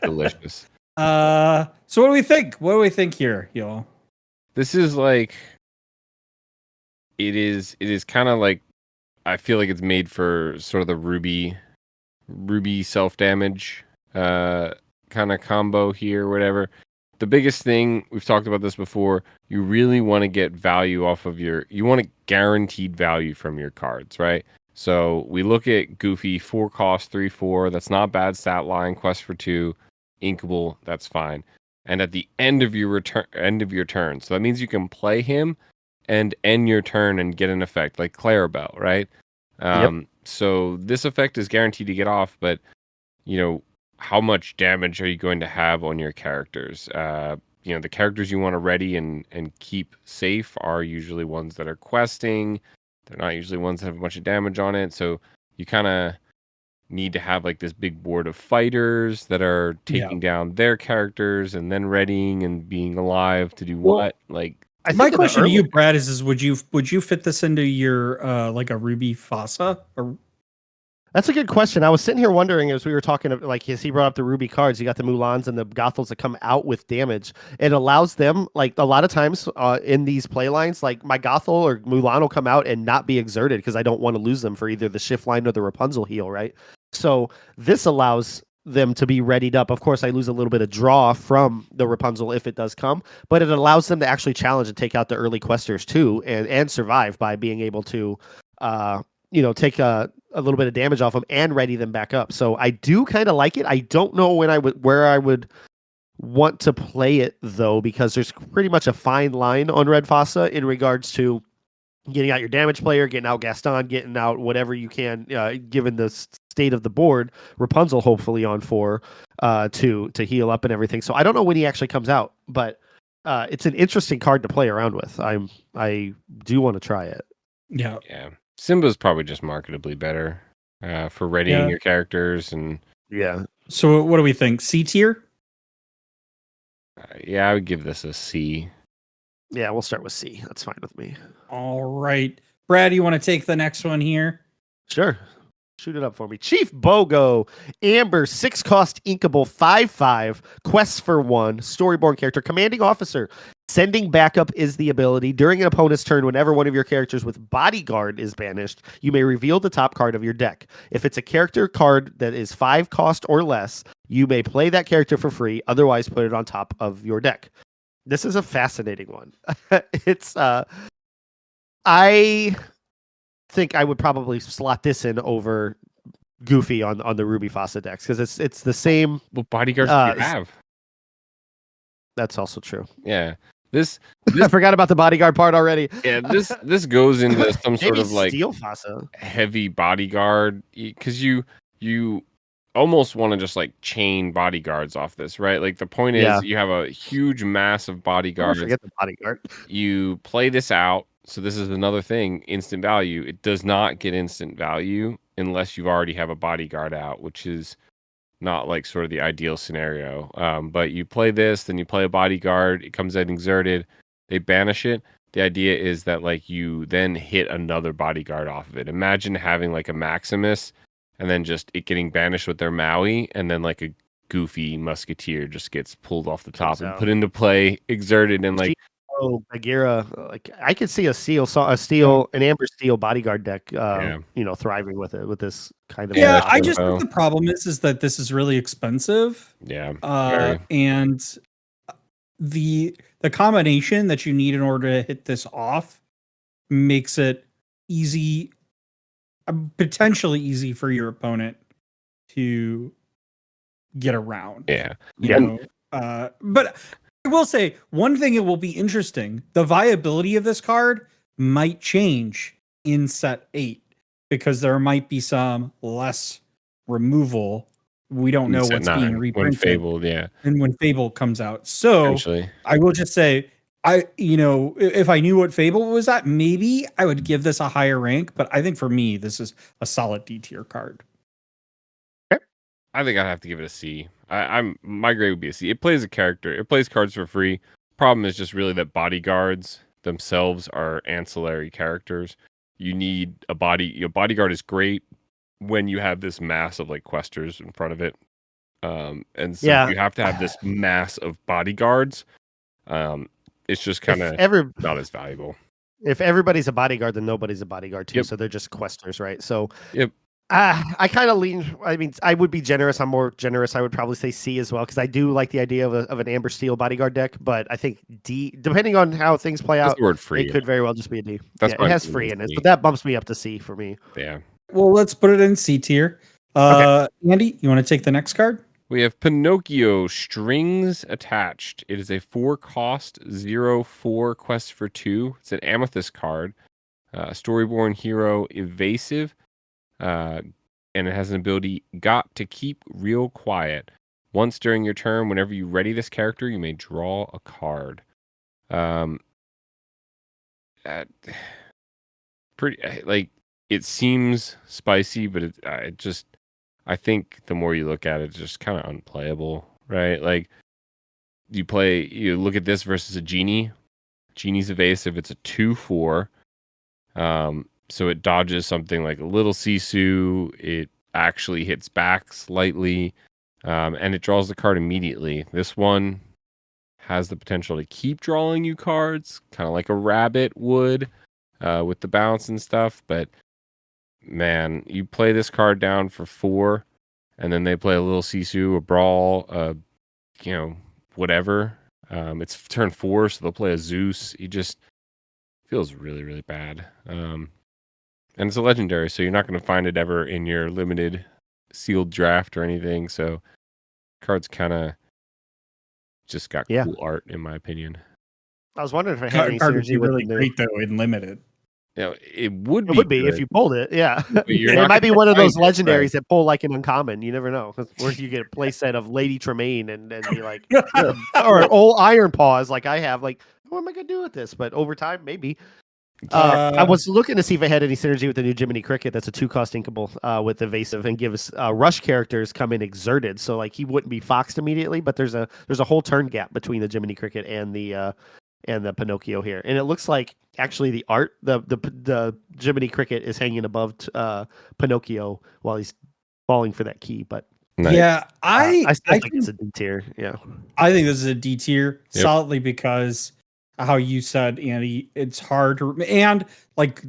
Delicious. So what do we think? What do we think here, y'all? This is like it is kind of like I feel like it's made for sort of the ruby self damage kind of combo here, whatever. The biggest thing, we've talked about this before, you really want to get value off of you want a guaranteed value from your cards, right? So we look at Goofy, 4 cost, 3/4. That's not bad stat line. Quest for 2, inkable. That's fine. And at the end of your turn, so that means you can play him and end your turn and get an effect like Clarabelle, right? So this effect is guaranteed to get off, but how much damage are you going to have on your characters? The characters you want to ready and keep safe are usually ones that are questing. They're not usually ones that have a bunch of damage on it. So you kind of need to have like this big board of fighters that are taking down their characters and then readying and being alive to do what? Like, my question to you, Brad, is would you fit this into your like a Ruby Fossa? Or That's a good question. I was sitting here wondering as we were talking, like, as he brought up the Ruby cards, you got the Mulans and the Gothels that come out with damage. It allows them, like, a lot of times in these play lines, like, my Gothel or Mulan will come out and not be exerted because I don't want to lose them for either the shift line or the Rapunzel heal, right? So this allows them to be readied up. Of course, I lose a little bit of draw from the Rapunzel if it does come, but it allows them to actually challenge and take out the early questers too and survive by being able to take a little bit of damage off them and ready them back up. So I do kind of like it. I don't know where I would want to play it though, because there's pretty much a fine line on Red Fossa in regards to getting out your damage player, getting out Gaston, getting out whatever you can, given the state of the board. Rapunzel hopefully on 4 to heal up and everything. So I don't know when he actually comes out, but it's an interesting card to play around with. I do want to try it. Yeah. Simba's probably just marketably better for readying your characters and So what do we think? C tier? I would give this a C. Yeah, we'll start with C. That's fine with me. All right, Brad, you want to take the next one here? Sure. Shoot it up for me. Chief Bogo, Amber, 6 cost inkable, 5/5, quests for 1, storyborn character, commanding officer. Sending backup is the ability. During an opponent's turn, whenever one of your characters with bodyguard is banished, you may reveal the top card of your deck. If it's a character card that is 5 cost or less, you may play that character for free, otherwise put it on top of your deck. This is a fascinating one. It's I think I would probably slot this in over Goofy on the Ruby Fossa decks because it's the same. What bodyguards do you have? That's also true. Yeah. I forgot about the bodyguard part already. Yeah, this goes into some sort of like Steel Fossa. Heavy bodyguard because you almost want to just like chain bodyguards off this, right? Like the point is you have a huge mass of bodyguards. Forget the bodyguard. You play this out. So this is another thing, instant value. It does not get instant value unless you already have a bodyguard out, which is not like sort of the ideal scenario. But you play this, then you play a bodyguard. It comes in exerted. They banish it. The idea is that like you then hit another bodyguard off of it. Imagine having like a Maximus and then just it getting banished with their Maui, and then like a Goofy Musketeer just gets pulled off the top and put into play, exerted, and like Bagheera, like I could see an Amber Steel bodyguard deck, thriving with it with this kind of. Yeah, I just think the problem is that this is really expensive. Yeah, and the combination that you need in order to hit this off makes it easy, potentially easy for your opponent to get around. But I will say one thing, it will be interesting. The viability of this card might change in set 8 because there might be some less removal, we don't know Set what's being 9 when reprinted. Fabled, yeah. And when Fable comes out. So Essentially. I will just say, if I knew what Fable was at, maybe I would give this a higher rank. But I think for me, this is a solid D tier card. I think I'd have to give it a C. My grade would be a C. It plays a character. It plays cards for free. Problem is just really that bodyguards themselves are ancillary characters. You need a bodyguard is great when you have this mass of like questers in front of it. And so you have to have this mass of bodyguards. It's just kind of not as valuable. If everybody's a bodyguard, then nobody's a bodyguard too. Yep. So they're just questers, right? So yep. I kind of lean. I mean, I would be generous. I'm more generous. I would probably say C as well because I do like the idea of an Amber Steel bodyguard deck. But I think D, depending on how things play out, the word free. It could very well just be a D. That's it has free in it, but that bumps me up to C for me. Yeah. Well, let's put it in C tier. Okay. Andy, you want to take the next card? We have Pinocchio Strings Attached. It is a 4-cost 0/4 quest for 2. It's an Amethyst card. Storyborn hero, evasive. And it has an ability, got to keep real quiet. Once during your turn, whenever you ready this character, you may draw a card. Pretty like it seems spicy, but I think the more you look at it, it's just kind of unplayable, right? Like you look at this versus a genie. Genie's evasive. It's a 2/4. So it dodges something like a little Sisu. It actually hits back slightly, and it draws the card immediately. This one has the potential to keep drawing you cards, kind of like a rabbit would, with the bounce and stuff. But man, you play this card down for 4, and then they play a little Sisu, a brawl, whatever. It's turn 4, so they'll play a Zeus. He just feels really, really bad. And it's a legendary, so you're not going to find it ever in your limited sealed draft or anything. So card's kind of just got cool art, in my opinion. I was wondering if it had any synergy with really great though in limited. It would be if you pulled it. Yeah, it might be one of those legendaries that pull like an uncommon. You never know, where you get a play set of Lady Tremaine and be like, or old Iron Paws like I have. Like, what am I gonna do with this? But over time, maybe. I was looking to see if it had any synergy with the new Jiminy Cricket. That's a 2-cost inkable with evasive and gives rush characters come in exerted. So like he wouldn't be foxed immediately, but there's a whole turn gap between the Jiminy Cricket and the Pinocchio here. And it looks like actually the art, the Jiminy Cricket is hanging above Pinocchio while he's falling for that key. But yeah, I still think it's a D tier. Yeah, I think this is a D tier solidly because how you said, Andy, it's hard to, and like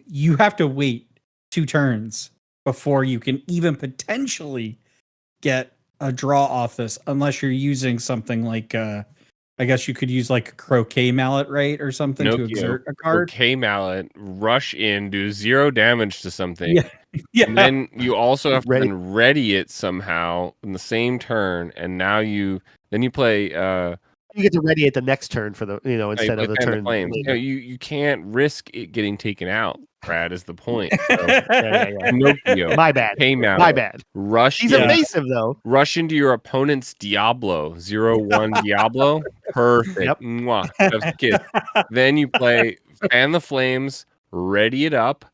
you have to wait 2 turns before you can even potentially get a draw off this, unless you're using something like I guess you could use like a croquet mallet, right, or something to exert a card. Croquet mallet, rush in, do 0 damage to something. Yeah. And then you also have to ready it somehow in the same turn, and now you play. You get to ready it the next turn for the instead of the turn. You can't risk it getting taken out. Brad is the point. So, Pinocchio, my bad. My bad. Rush. He's evasive though. Rush into your opponent's Diablo 0/1 Diablo. Perfect. Yep. Mwah. That's the kid. Then you play Fan the Flames, ready it up,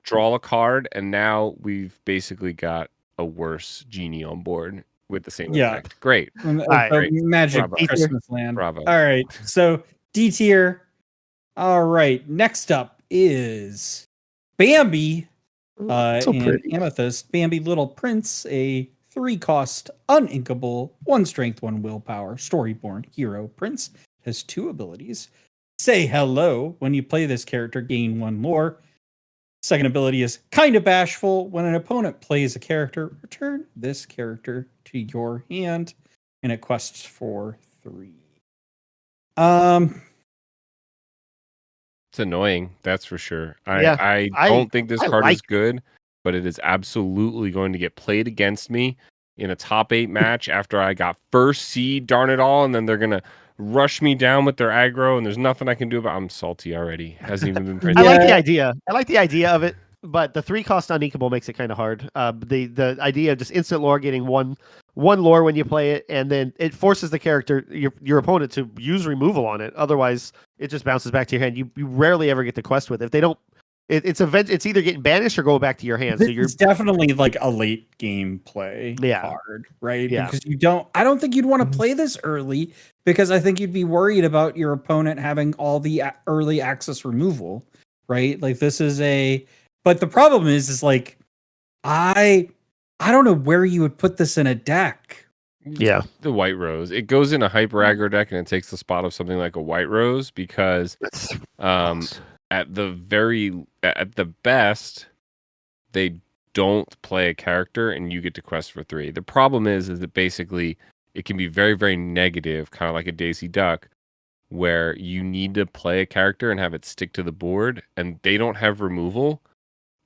draw a card, and now we've basically got a worse genie on board. With the same effect. Great. Great. Magic Bravo. Christmas land. Bravo. All right. So D tier. All right. Next up is Bambi. And Amethyst. Bambi Little Prince, a 3-cost uninkable, 1 strength, 1 willpower, storyborn hero prince. Has 2 abilities. Say hello. When you play this character, gain 1 lore. Second ability is kind of bashful. When an opponent plays a character, return this character to your hand, and it quests for 3. It's annoying, that's for sure. I don't think this card is good, but it is absolutely going to get played against me in a top 8 match after I got first seed, darn it all, and then they're gonna rush me down with their aggro, and there's nothing I can do about it. I'm salty already. Hasn't even been printed. I like the idea. I like the idea of it. but the 3-cost uninkable makes it kind of hard. The idea of just instant lore, getting one lore when you play it, and then it forces the character, your opponent, to use removal on it. Otherwise, it just bounces back to your hand. You rarely ever get the quest with it. If they don't, it's either getting banished or go back to your hand. So It's definitely like a late game play card, right? Yeah. Because I don't think you'd want to play this early, because I think you'd be worried about your opponent having all the early access removal, right? Like this is but the problem is like, I don't know where you would put this in a deck. Yeah. The White Rose. It goes in a hyper aggro deck and it takes the spot of something like a White Rose because at the best, they don't play a character and you get to quest for 3. The problem is that basically it can be very, very negative, kind of like a Daisy Duck, where you need to play a character and have it stick to the board, and they don't have removal,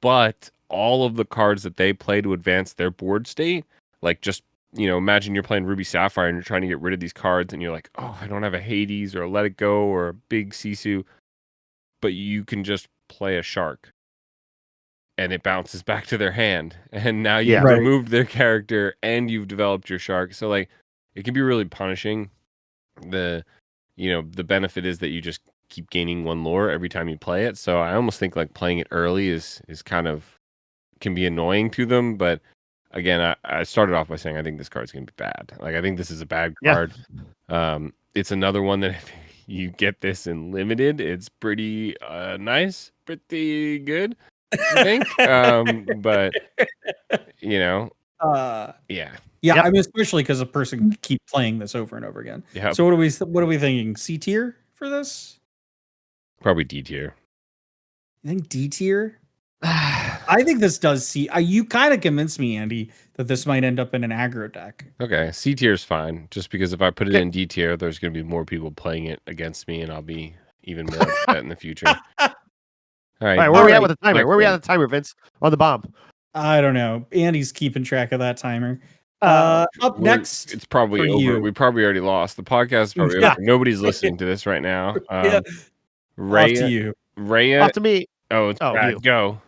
but all of the cards that they play to advance their board state, like just, imagine you're playing Ruby Sapphire and you're trying to get rid of these cards and you're like, oh, I don't have a Hades or a Let It Go or a big Sisu, but you can just play a Shark and it bounces back to their hand, and now you've removed their character and you've developed your Shark. So like it can be really punishing. The benefit is that you just keep gaining 1 lore every time you play it. So I almost think like playing it early is kind of can be annoying to them. But again, I started off by saying I think this card's gonna be bad. Like I think this is a bad card. It's another one that if you get this in limited, it's pretty nice, pretty good, I think. But yeah. Yeah, I mean, especially because a person can keep playing this over and over again. Yeah. So what are we thinking? C tier for this? Probably D tier. You think D tier? I think this does C. You kind of convinced me, Andy, that this might end up in an aggro deck. Okay, C tier is fine. Just because if I put it in D tier, there's going to be more people playing it against me, and I'll be even more upset in the future. All right, where are we at with the timer? Where are we at with the timer, Vince? On the bomb. I don't know. Andy's keeping track of that timer. Up next, it's probably over. You. We probably already lost. The podcast is probably over. Nobody's listening to this right now. Raya, off to you. Raya. Off to me. Oh, it's Brad. You. Go.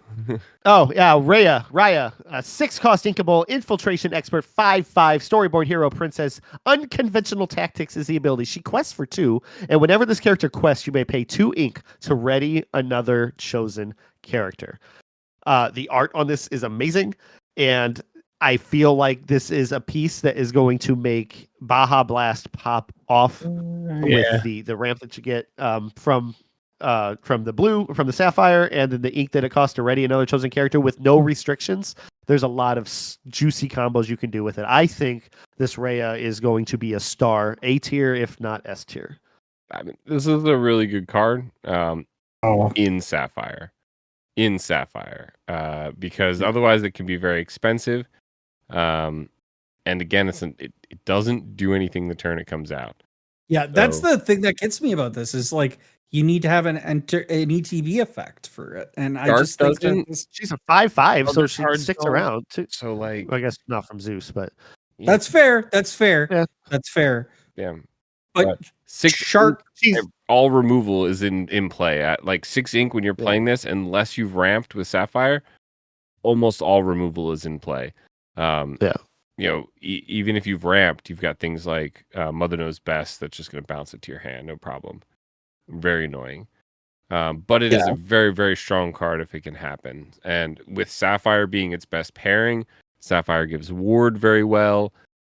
Raya, a 6-cost inkable, infiltration expert, 5/5, storyboard hero, princess. Unconventional tactics is the ability. She quests for 2, and whenever this character quests, you may pay 2 ink to ready another chosen character. The art on this is amazing, and I feel like this is a piece that is going to make Baja Blast pop off with the ramp that you get from the Sapphire, and then the ink that it costs to ready another chosen character with no restrictions. There's a lot of juicy combos you can do with it. I think this Raya is going to be a star, A tier, if not S tier. I mean, this is a really good card in Sapphire. Because otherwise it can be very expensive. And again, it doesn't do anything the turn it comes out. Yeah, that's the thing that gets me about this is like you need to have an ETB effect for it, and I just think that she's a 5/5, so she sticks around too. So like, well, I guess not from Zeus, but that's fair. Yeah. That's fair. Yeah, but 6 shark. All removal is in play at like 6 ink when you're playing this, unless you've ramped with Sapphire. Almost all removal is in play. Even if you've ramped, you've got things like Mother Knows Best that's just going to bounce it to your hand, no problem. Very annoying. But it is a very, very strong card if it can happen. And with Sapphire being its best pairing, Sapphire gives ward very well.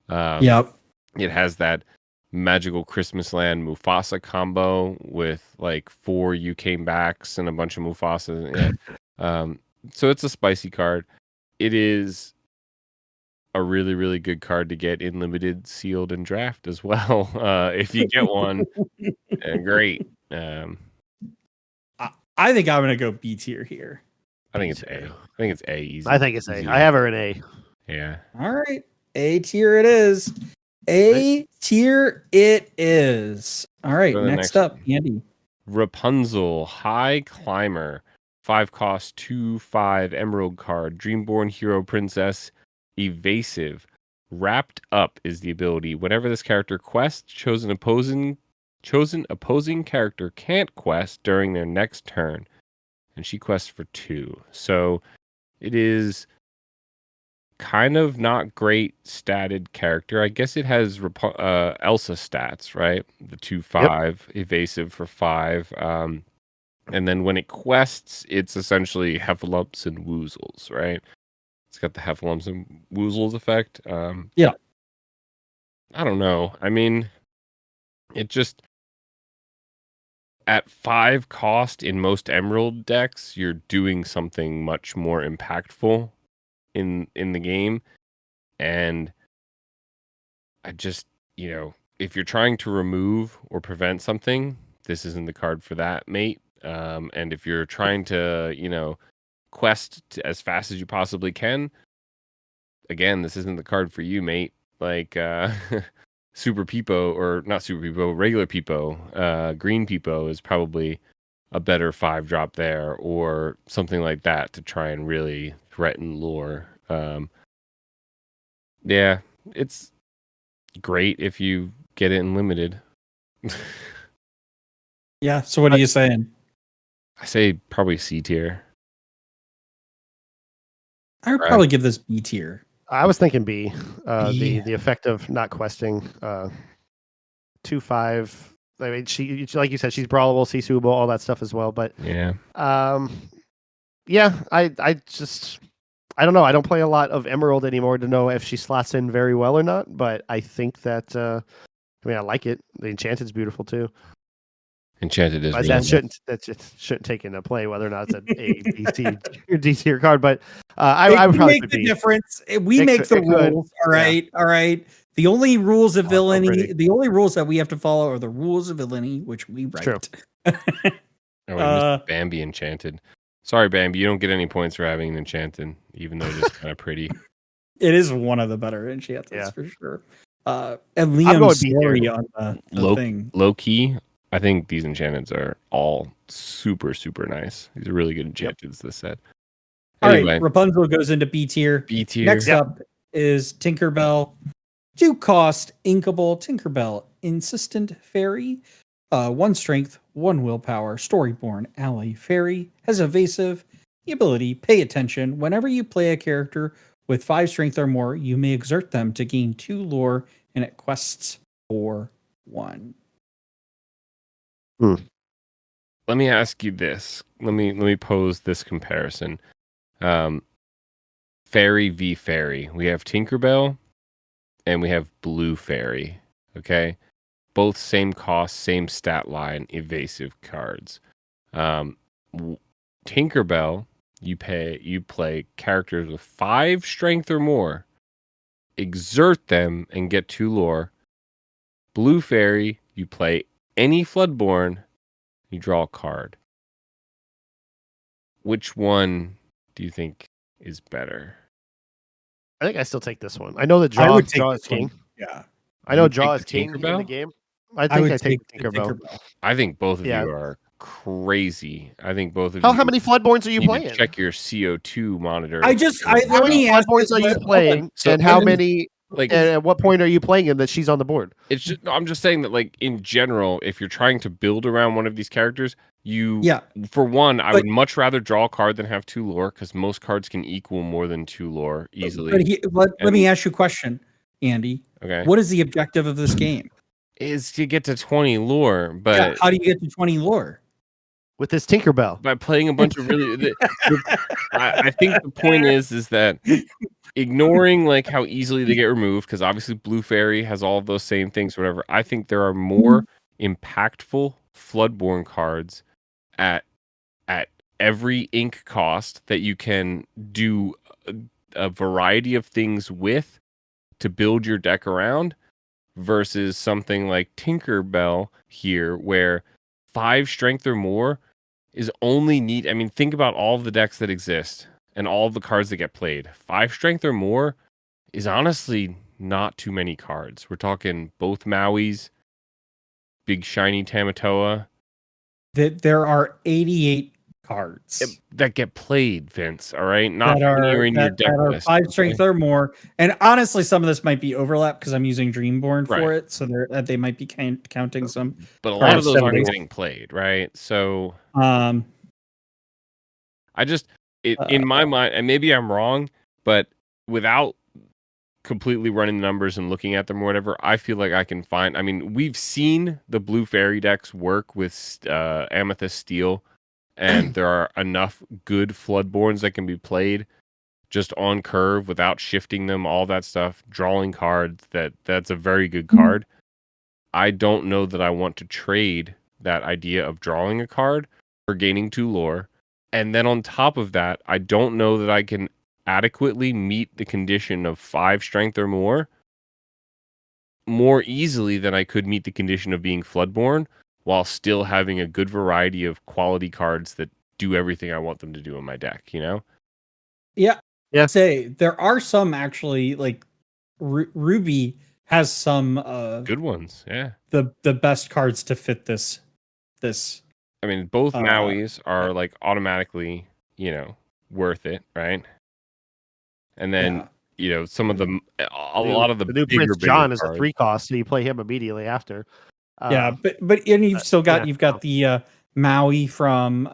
It has that magical Christmas Land Mufasa combo with like 4 You Came Backs and a bunch of Mufasas. So it's a spicy card. It is a really, really good card to get in limited, sealed, and draft as well. If you get one, great. I think I'm gonna go B tier here. I think it's A. I think it's A. Easy. I think it's A. I have her in A. Yeah. All right, A tier it is. A tier it is. All right, next up, Andy. Rapunzel, High Climber, 5 cost, 2/5 Emerald card, Dreamborn Hero Princess, Evasive. Wrapped Up is the ability. Whenever this character quests, chosen opposing character can't quest during their next turn. and she quests for 2. So it is kind of not great statted character. I guess it has Elsa stats, right? The 2/5, evasive for 5. And then when it quests, it's essentially Heffalumps and Woozles, right? It's got the Heffalumps and Woozles effect. Yeah. I don't know. I mean, it just at 5 cost in most Emerald decks, you're doing something much more impactful in the game. And I just, if you're trying to remove or prevent something, this isn't the card for that, mate. And if you're trying to, quest as fast as you possibly can, again, this isn't the card for you, mate. Like Super Peepo, or not Super Peepo, regular Peepo, Green Peepo is probably a better 5-drop there, or something like that to try and really threaten lore. Yeah, it's great if you get it in limited. Yeah. So what are you saying? I say probably C tier. I would probably give this B tier. I was thinking B. B. The effect of not questing 2/5. I mean, she like you said, she's brawlable, seesuable, all that stuff as well. But Yeah. Yeah, I don't know. I don't play a lot of Emerald anymore to know if she slots in very well or not. But I think that I like it. The Enchanted's beautiful too. Enchanted is But really that shouldn't take into play whether or not it's an A, B, C, or D tier card. But I would probably make the difference. We make the rules. All right. Yeah. All right. The only rules of so villainy, pretty. the only rules that we have to follow are the rules of villainy, which we write. True. Oh, we missed Bambi Enchanted. Sorry, Bambi, you don't get any points for having an Enchanted, even though it's kind of pretty. It is one of the better enchantments, Yeah. for sure. And Liam's B story tier. on the thing. Low key, I think these enchantments are all super, super nice. These are really good enchantments, this set. Anyway, All right, Rapunzel goes into B tier. B tier. Next up is Tinkerbell. 2 cost, Inkable Tinkerbell, Insistent Fairy. 1 strength, 1 willpower, Storyborn Ally Fairy. Has evasive, the ability, pay attention. Whenever you play a character with 5 strength or more, you may exert them to gain 2 lore, and it quests for 1. Let me ask you this. Let me pose this comparison. Fairy v Fairy. We have Tinkerbell and we have Blue Fairy. Okay? Both same cost, same stat line, evasive cards. Tinkerbell, you play characters with 5 strength or more, exert them and get 2 lore. Blue Fairy, you play any Floodborn, you draw a card. Which one do you think is better? I think I still take this one. I know that draw is king. Yeah. I know You draw take is the king in Tinkerbell? the game. I think I take Tinkerbell. I think both of Yeah. you are crazy. I think both of How you many Floodborns are you need to playing? check your CO2 monitor. How How let many me ask Floodborns are you playing? So and how then- many? like And at what point are you playing him that she's on the board? it's just I'm just saying that, like, in general, if you're trying to build around one of these characters, for one, I would much rather draw a card than have 2 lore, because most cards can equal more than 2 lore easily. But let me ask you a question, Andy. Okay. What is the objective of this game? Is to get to 20 lore, but How do you get to 20 lore? With this Tinkerbell. by playing a bunch of really I think the point is that ignoring like how easily they get removed, because obviously Blue Fairy has all of those same things, whatever. I think there are more impactful Floodborn cards at every ink cost that you can do a variety of things with to build your deck around, versus something like Tinkerbell here, where 5 strength or more is only need. I mean, think about all of the decks that exist and all of the cards that get played. 5 strength or more is honestly not too many cards. We're talking both Mauis, big shiny Tamatoa. There are 88 cards that get played, Vince. All right, not that many are in your that deck are list. 5 strength or more. And honestly, some of this might be overlap because I'm using Dreamborn for Right. it, so they might be counting some. But a lot of those aren't Cards. getting played, right? So In my mind, and maybe I'm wrong, but without completely running the numbers and looking at them or whatever, I feel like I can find. I mean, we've seen the blue fairy decks work with Amethyst Steel, and there are enough good Floodborns that can be played just on curve without shifting them, all that stuff, drawing cards. That's a very good card. I don't know that I want to trade that idea of drawing a card for gaining 2 lore. And then on top of that, I don't know that I can adequately meet the condition of 5 strength or more easily than I could meet the condition of being Floodborn, while still having a good variety of quality cards that do everything I want them to do in my deck, you know? Yeah. Yeah. Say there are some actually like Ruby has some Good ones, yeah. The best cards to fit this. I mean, both Mauis are like automatically, you know, worth it, right? And then, you know, some of them, a lot of the new bigger Prince John is a cards. 3 cost, so you play him immediately after. But and you've still got yeah. you've got the Maui from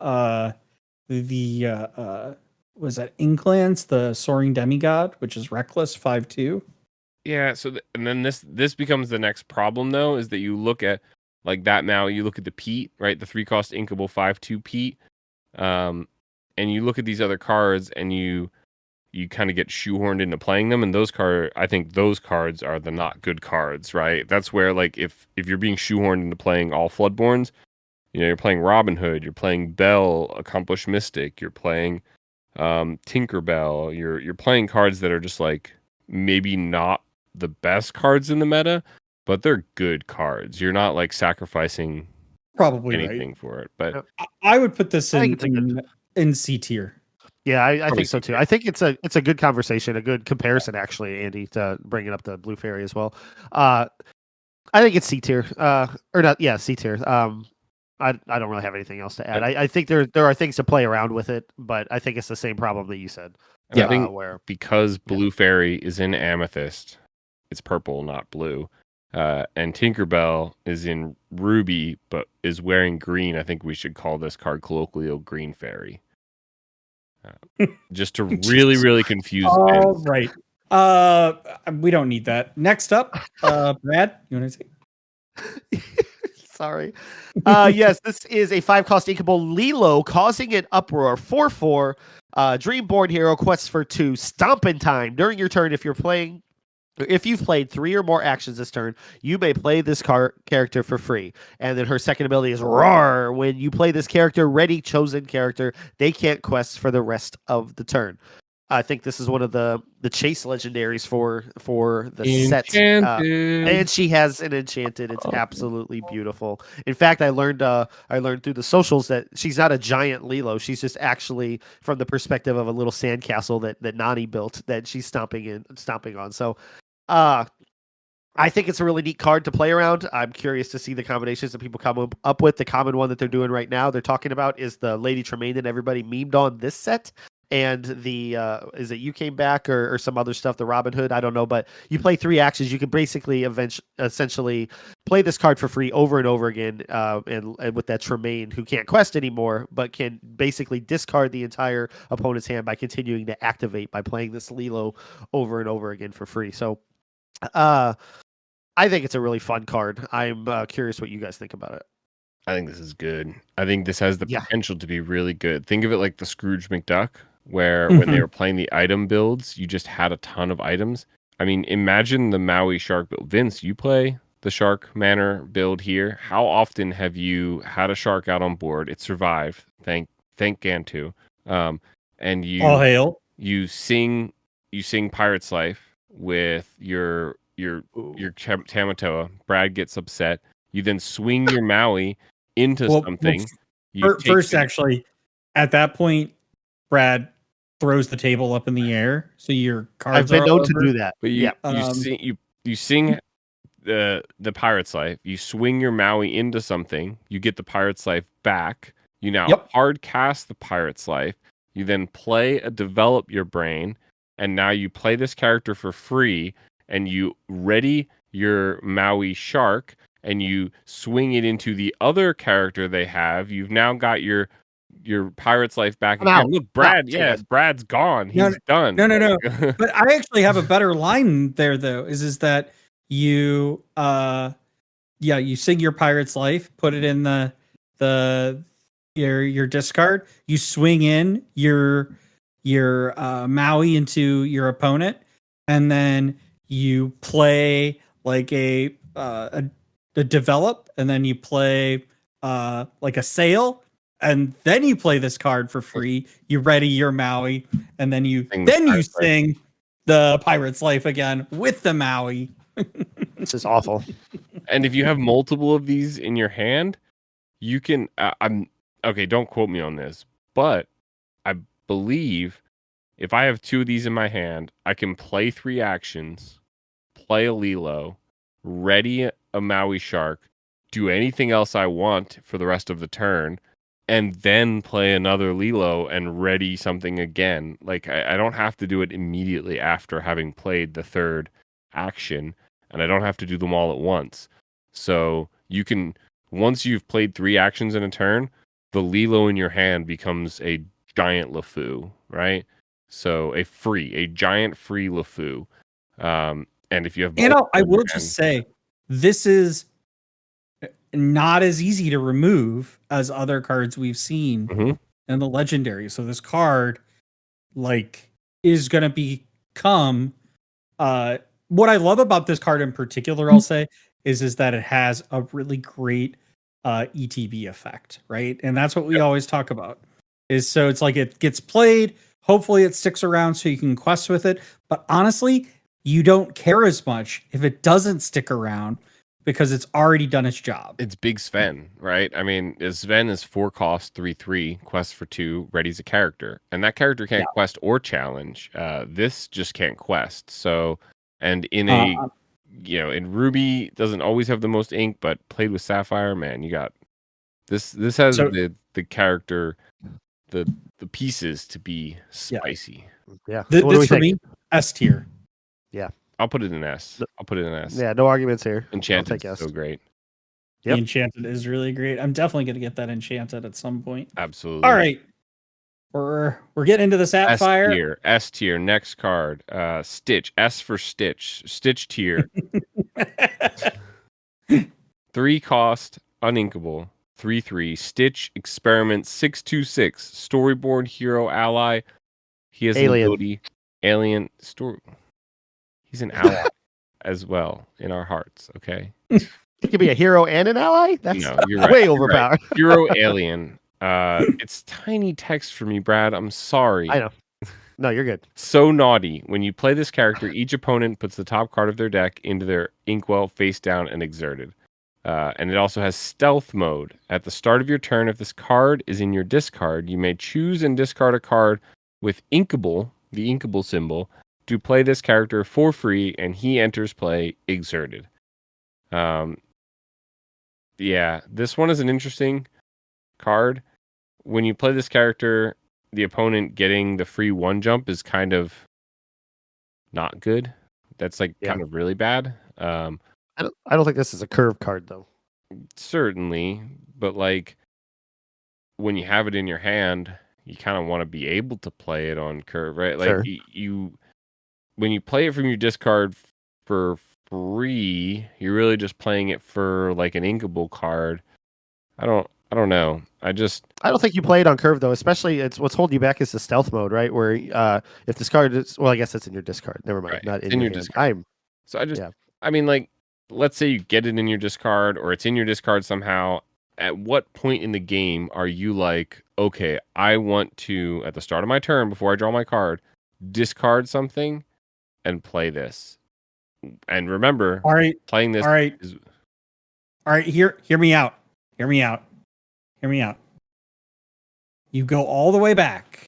was that Inklands, the Soaring Demigod, which is reckless 5/2. Yeah, so and then this becomes the next problem though, is that you look at like that Maui, you look at the Pete, right? The 3 cost inkable 5/2 Pete. And you look at these other cards and you kind of get shoehorned into playing them, and I think those cards are the not good cards, right? That's where like if you're being shoehorned into playing all Floodborns, you know, you're playing Robin Hood, you're playing Bell, Accomplished Mystic, you're playing Tinkerbell, you're playing cards that are just like maybe not the best cards in the meta, but they're good cards. You're not like sacrificing Probably anything for it. But I would put this I think in C tier. Yeah, I Probably think so too. I think it's a good conversation, a good comparison, actually, Andy, to bringing up the Blue Fairy as well. I think it's C tier, or not? Yeah, C tier. I don't really have anything else to add. I think there are things to play around with it, but I think it's the same problem that you said. I think where because Blue Fairy is in Amethyst, it's purple, not blue. And Tinkerbell is in Ruby, but is wearing green. I think we should call this card colloquial Green Fairy. Just to really confuse All fans. right. We don't need that. Next up, Brad, you want to say? Sorry. Yes, this is a 5 cost inkable Lilo, causing an uproar. 4/4. Dreamborn hero quests for 2. Stompin' time. During your turn, if you've played 3 or more actions this turn, you may play this character for free. And then her second ability is Roar. When you play this character, ready chosen character, they can't quest for the rest of the turn. I think this is one of the chase legendaries for the set. And she has an enchanted. It's absolutely beautiful. In fact, I learned through the socials that she's not a giant Lilo. She's just actually from the perspective of a little sandcastle that Nani built that she's stomping on. So I think it's a really neat card to play around. I'm curious to see the combinations that people come up with. The common one that they're doing right now, they're talking about, is the Lady Tremaine that everybody memed on this set. And the is it You Came Back or some other stuff, the Robin Hood, I don't know, but you play 3 actions, you can basically essentially play this card for free over and over again, and with that Tremaine, who can't quest anymore, but can basically discard the entire opponent's hand by continuing to activate by playing this Lilo over and over again for free. So I think it's a really fun card. I'm curious what you guys think about it. I think this is good. I think this has the potential to be really good. Think of it like the Scrooge McDuck, where when they were playing the item builds, you just had a ton of items. I mean, imagine the Maui Shark build. Vince, you play the Shark Manor build here. How often have you had a shark out on board? It survived. Thank Gantu. And you all hail. You sing Pirate's Life with your Tamatoa. Brad gets upset. You then swing your Maui into something. First, actually, at that point, Brad throws the table up in the air, so your cards. I've been known to do that. But you sing the Pirate's Life. You swing your Maui into something. You get the Pirate's Life back. You now hard cast the Pirate's Life. You then play a Develop Your Brain, and now you play this character for free, and you ready your Maui Shark, and you swing it into the other character they have. You've now got your your pirate's life back I'm again. out. Look, Brad, Out. yeah, Brad's gone. He's done. No. But I actually have a better line there though. Is that you you sing your pirate's life, put it in your discard, you swing in your Maui into your opponent, and then you play like a develop, and then you play like a sail, and then you play this card for free. You ready your Maui, and then you sing the pirate's life again with the Maui. This is awful. And if you have multiple of these in your hand, you can. I'm okay. Don't quote me on this, but I believe if I have 2 of these in my hand, I can play 3 actions, play a Lilo, ready a Maui Shark, do anything else I want for the rest of the turn, and then play another Lilo and ready something again. Like I don't have to do it immediately after having played the 3rd action, and I don't have to do them all at once. So you can, once you've played 3 actions in a turn, the Lilo in your hand becomes a giant LeFou, right? So a giant free LeFou. And if you have, I will just say, this is not as easy to remove as other cards we've seen in the legendary. So this card, like, is going to become. What I love about this card in particular, I'll say, is that it has a really great ETB effect, right? And that's what we always talk about. So it's like it gets played. Hopefully, it sticks around so you can quest with it. But honestly, you don't care as much if it doesn't stick around, because it's already done its job. It's Big Sven, right? I mean, Sven is 4 cost, 3/3, quest for 2, ready's a character. And that character can't quest or challenge. This just can't quest. So, and in in Ruby, doesn't always have the most ink, but played with Sapphire, man, you got this has the character, the pieces to be spicy. Yeah. So this for me, S tier. Yeah. I'll put it in S. Yeah, no arguments here. Enchanted is so great. Yep. The Enchanted is really great. I'm definitely going to get that Enchanted at some point. Absolutely. All right. We're getting into the Sapphire. S tier. Next card. Stitch. S for Stitch. Stitch tier. 3 cost, uninkable. 3/3. Stitch Experiment 626. Storyboard hero ally. He has an ability. Alien story. He's an ally as well in our hearts. Okay. He could be a hero and an ally. That's you're right, way overpowered. Right. Hero alien. It's tiny text for me, Brad. I'm sorry. I know. No, you're good. So naughty. When you play this character, each opponent puts the top card of their deck into their inkwell face down and exerted. And it also has stealth mode. At the start of your turn, if this card is in your discard, you may choose and discard a card with inkable, the inkable symbol, to play this character for free, and he enters play exerted. Yeah, this one is an interesting card. When you play this character, the opponent getting the free 1 jump is kind of not good. That's kind of really bad. I don't think this is a curve card though. Certainly, but when you have it in your hand, you kind of want to be able to play it on curve, right? Like when you play it from your discard for free, you're really just playing it for like an inkable card. I don't know. I don't think you play it on curve though. Especially, it's what's holding you back is the stealth mode, right? Where if this card is, well, I guess it's in your discard. Never mind, not in your discard. I mean, let's say you get it in your discard, or it's in your discard somehow. At what point in the game are you like, okay, I want to, at the start of my turn, before I draw my card, discard something and play this? And remember, playing this. All right. Hear me out. You go all the way back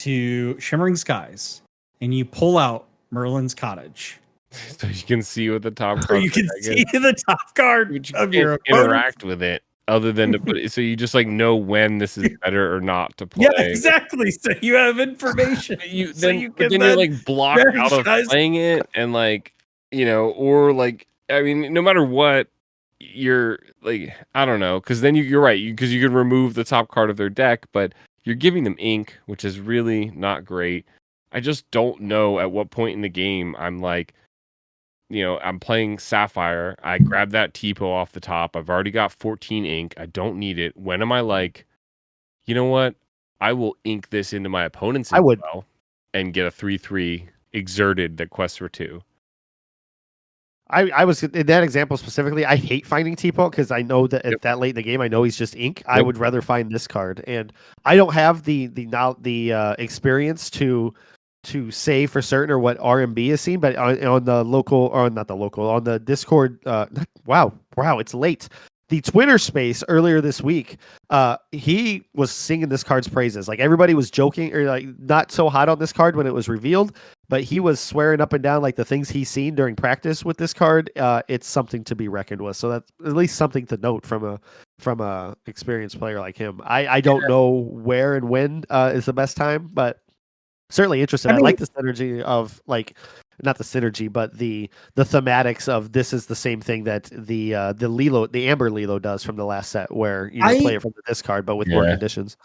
to Shimmering Skies, and you pull out Merlin's Cottage. So you can see what the top card. Or you can see the top card of your opponent. Interact with it, other than to put it, so you just know when this is better or not to play. Yeah, exactly. So you have information. Then you're blocked out of playing it, and or I mean, no matter what, you're like, I don't know, because then you're right, because you can remove the top card of their deck, but you're giving them ink, which is really not great. I just don't know at what point in the game I'm like, I'm playing Sapphire. I grab that Tipo off the top. I've already got 14 ink. I don't need it. When am I like, you know what? I will ink this into my opponent's I would. well and get a 3/3 exerted that quests for 2. I was in that example specifically. I hate finding T-Poke because I know that at that late in the game, I know he's just ink. I would rather find this card, and I don't have the experience to say for certain or what RMB is seen, but on the local, or not the local, on the Discord. Wow, it's late. The Twitter space earlier this week, he was singing this card's praises. Like everybody was joking or like not so hot on this card when it was revealed, but he was swearing up and down like the things he's seen during practice with this card. It's something to be reckoned with. So that's at least something to note from a experienced player like him. I don't know where and when is the best time, but certainly interested. I like the synergy of like, not the synergy, but the thematics of this is the same thing that the Amber Lilo does from the last set, where you play it from the discard, but with more conditions.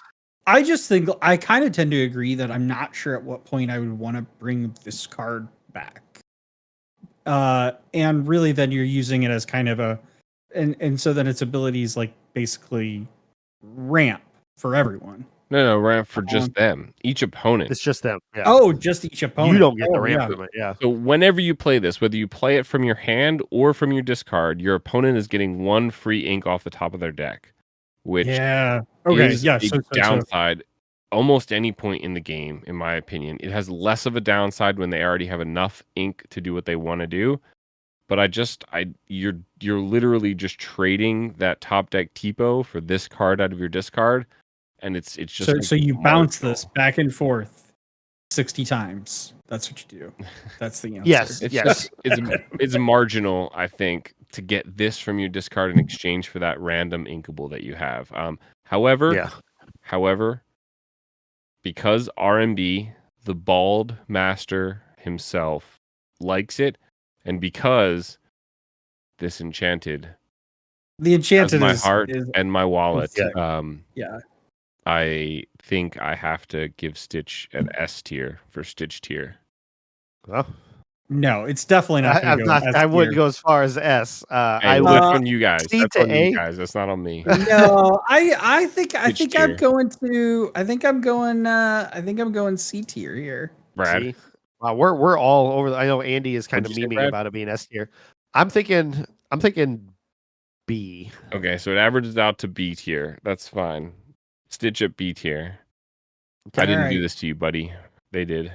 I just think I kind of tend to agree that I'm not sure at what point I would want to bring this card back. And really then you're using it as kind of and so then its abilities like basically ramp for everyone. No, ramp for just them. Each opponent. It's just them. Yeah. Oh, just each opponent. You don't get the ramp from it. Yeah. So whenever you play this, whether you play it from your hand or from your discard, your opponent is getting 1 free ink off the top of their deck, which is a downside almost any point in the game, in my opinion. It has less of a downside when they already have enough ink to do what they want to do. But you're literally just trading that top deck Tipo for this card out of your discard. And it's just so you bounce this back and forth 60 times. That's what you do. That's the answer. Yes. It's marginal, I think, to get this from your discard in exchange for that random inkable that you have. However, because RMB, the bald master himself, likes it, and because this enchanted, the enchanted my is heart and my wallet. I think I have to give Stitch an S tier for Stitch tier. Well, no, it's definitely not. I wouldn't go as far as S. That's on you guys. That's on you guys. That's not on me. No, I think I'm going C tier here. Brad. Wow, we're all over. I know Andy is kind of memeing about it being S tier. I'm thinking B. Okay, so it averages out to B tier. That's fine. Stitch at B tier. I didn't do this to you, buddy. They did.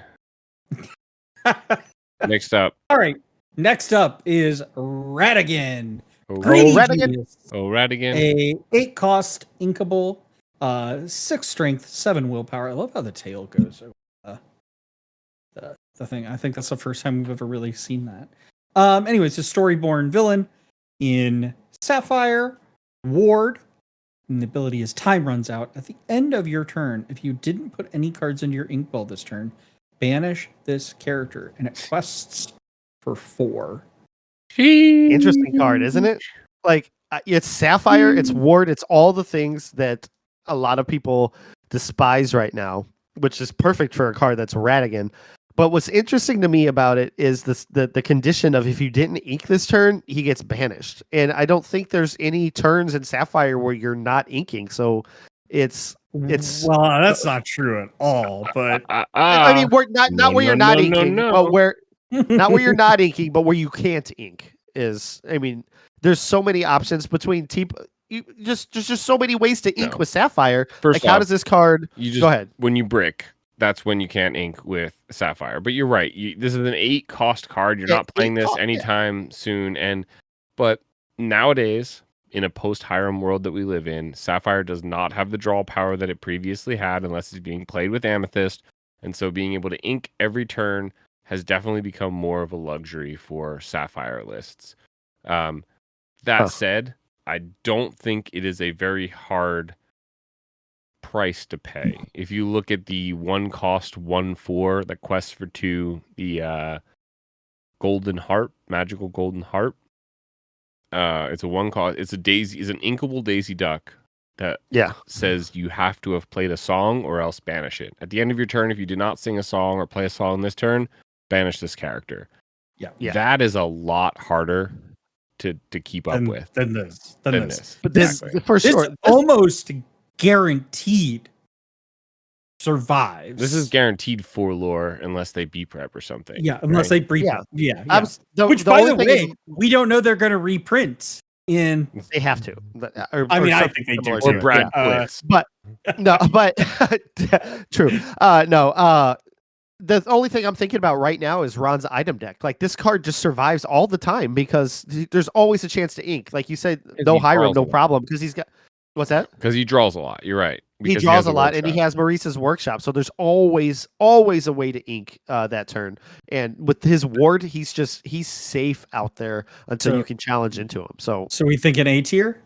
Next up. All right. Next up is Radigan. Radigan. A 8 cost inkable, 6 strength, 7 willpower. I love how the tail goes over the thing. I think that's the first time we've ever really seen that. Anyways, a storyborn villain in Sapphire, Ward. And the ability is time runs out. At the end of your turn, if you didn't put any cards into your ink ball this turn, banish this character, and it quests for 4. Interesting card, isn't it? Like, it's Sapphire, it's Ward, it's all the things that a lot of people despise right now, which is perfect for a card that's Radigan. But what's interesting to me about it is the condition of if you didn't ink this turn, he gets banished. And I don't think there's any turns in Sapphire where you're not inking. So it's well, that's not true at all. But I mean, we're not where you're not inking, but where not where you're not inking, but where you can't ink is. I mean, there's so many options between just so many ways to ink with Sapphire. First like, how does this card? Go ahead. When you brick, that's when you can't ink with Sapphire. But you're right. This is an 8 cost card. You're not playing this anytime soon. But nowadays, in a post-Hiram world that we live in, Sapphire does not have the draw power that it previously had unless it's being played with Amethyst. And so being able to ink every turn has definitely become more of a luxury for Sapphire lists. That said, I don't think it is a very hard price to pay. If you look at the 1 cost 1/4 that quests for 2, the golden harp, magical golden harp, It's a one cost. It's a daisy. It's an inkable daisy duck that says you have to have played a song or else banish it. At the end of your turn, if you did not sing a song or play a song this turn, banish this character. Yeah. That is a lot harder to keep up with than this. But this, for This sure, almost guaranteed survives. This is guaranteed for lore unless they B-prep or something. Yeah, unless they brief. Yeah. Which, by the way, we don't know they're going to reprint in. They have to. I think they do. Or Brad Blitz. But no, but true. No. The only thing I'm thinking about right now is Ron's item deck. Like, this card just survives all the time because there's always a chance to ink. Like you said, no Hiram, no problem, because he's got. What's that? Because he draws a lot. You're right. He draws a lot, and he has Maurice's workshop. So there's always a way to ink that turn. And with his ward, he's safe out there until you can challenge into him. So we think an A tier?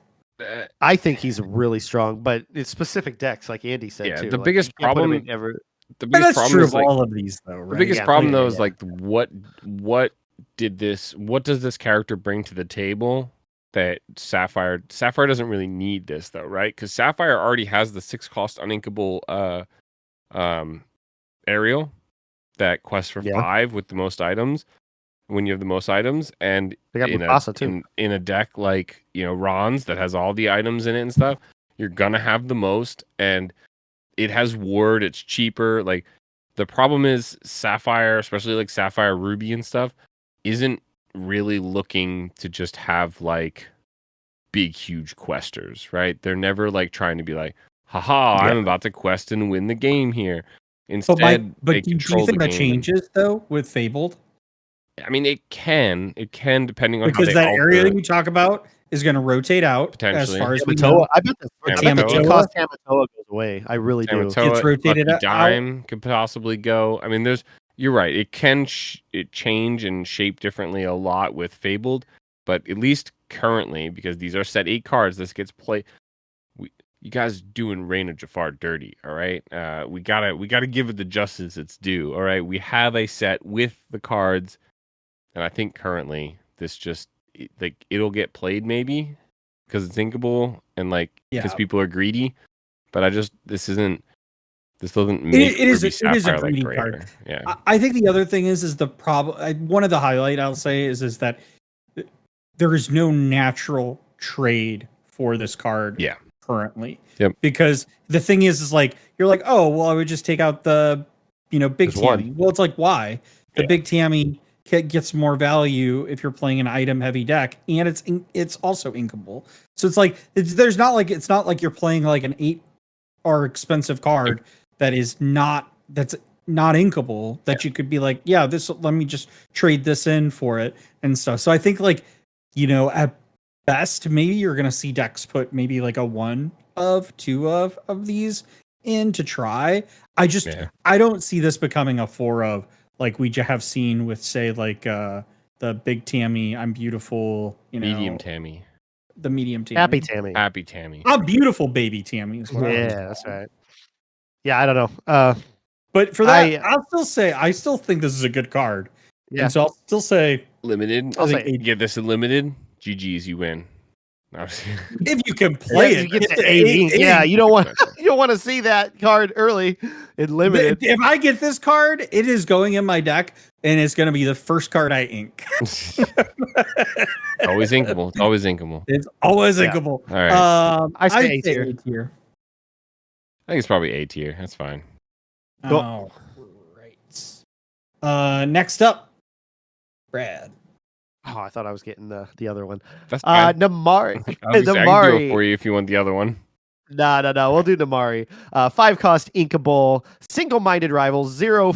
I think he's really strong, but it's specific decks, like Andy said too. The biggest problem. The biggest problem is all of these, though. Right? The biggest problem, though, is like what does this character bring to the table that Sapphire doesn't really need this, though, right? Because Sapphire already has the 6-cost uninkable aerial that quests for 5 with the most items. When you have the most items, and they got Mufasa too. In a deck like Ron's that has all the items in it and stuff, you're gonna have the most, and it has ward. It's cheaper. Like, the problem is Sapphire, especially like Sapphire Ruby and stuff, isn't really looking to just have like big, huge questers, right? They're never like trying to be like, haha, I'm about to quest and win the game here. Instead, but do you think that changes though with Fabled? I mean, it can depending on because how they that area that we talk about is going to rotate out potentially. As far as we know. I bet the cost Tamatoa goes away. I really do. It's rotated out. Dime could possibly go. I mean, you're right. It can it change and shape differently a lot with Fabled, but at least currently, because these are set 8 cards, this gets played. You guys doing Reign of Jafar dirty, all right? We gotta give it the justice it's due, all right? We have a set with the cards, and I think currently this just like it'll get played maybe because it's inkable and like because people are greedy, but this doesn't make it is a greedy card. Yeah, I think the other thing is the problem. One of the highlight I'll say is that there is no natural trade for this card. Yeah. Currently. Yep. Because the thing is like you're like, oh well, I would just take out the big Tammy. Well, it's like why the big Tammy gets more value if you're playing an item heavy deck, and it's also inkable. So it's like it's not like you're playing like an 8 or expensive card that's not inkable that you could be like, let me just trade this in for it and stuff. So I think like at best maybe you're gonna see decks put maybe like a 1 of 2 of these in to try. I don't see this becoming a 4 of like we have seen with say like the big Tammy, I'm beautiful, medium Tammy, the medium Tammy, happy Tammy, I'm beautiful baby Tammy as well. Yeah, that's right. Yeah, I don't know. But for that, I still think this is a good card. Yeah. And so I'll still say limited. I'll say get this in limited. GG's, you win. If you can play it, you get to 8. Yeah, you don't want to see that card early in limited. If I get this card, it is going in my deck, and it's going to be the first card I ink. Always inkable. It's always inkable. It's always inkable. All right. I say A tier. I think it's probably A tier. That's fine. All right. Next up, Brad. Oh, I thought I was getting the other one. That's fine. Namari. I can do it for you if you want the other one. No. We'll do Namari. 5-cost inkable, single-minded rivals, 0/5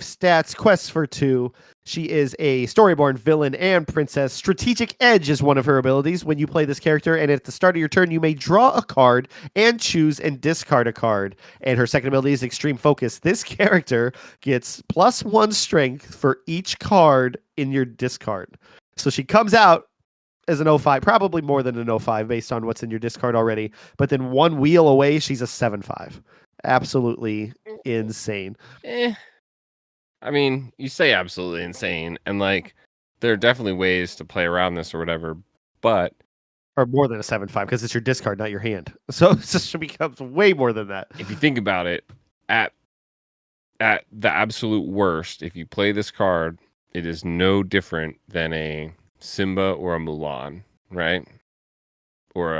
stats, quests for 2. She is a Storyborn villain and princess. Strategic Edge is one of her abilities. When you play this character, and at the start of your turn, you may draw a card and choose and discard a card. And her second ability is Extreme Focus. This character gets +1 strength for each card in your discard. So she comes out as an 0/5, probably more than an 0/5 based on what's in your discard already. But then 1 wheel away, she's a 7/5. Absolutely insane. I mean, you say absolutely insane, and like there are definitely ways to play around this or whatever, but Or more than a 7/5 because it's your discard, not your hand. So it just becomes way more than that. if you think about it, at the absolute worst, if you play this card, it is no different than a Simba or a Mulan, right? Or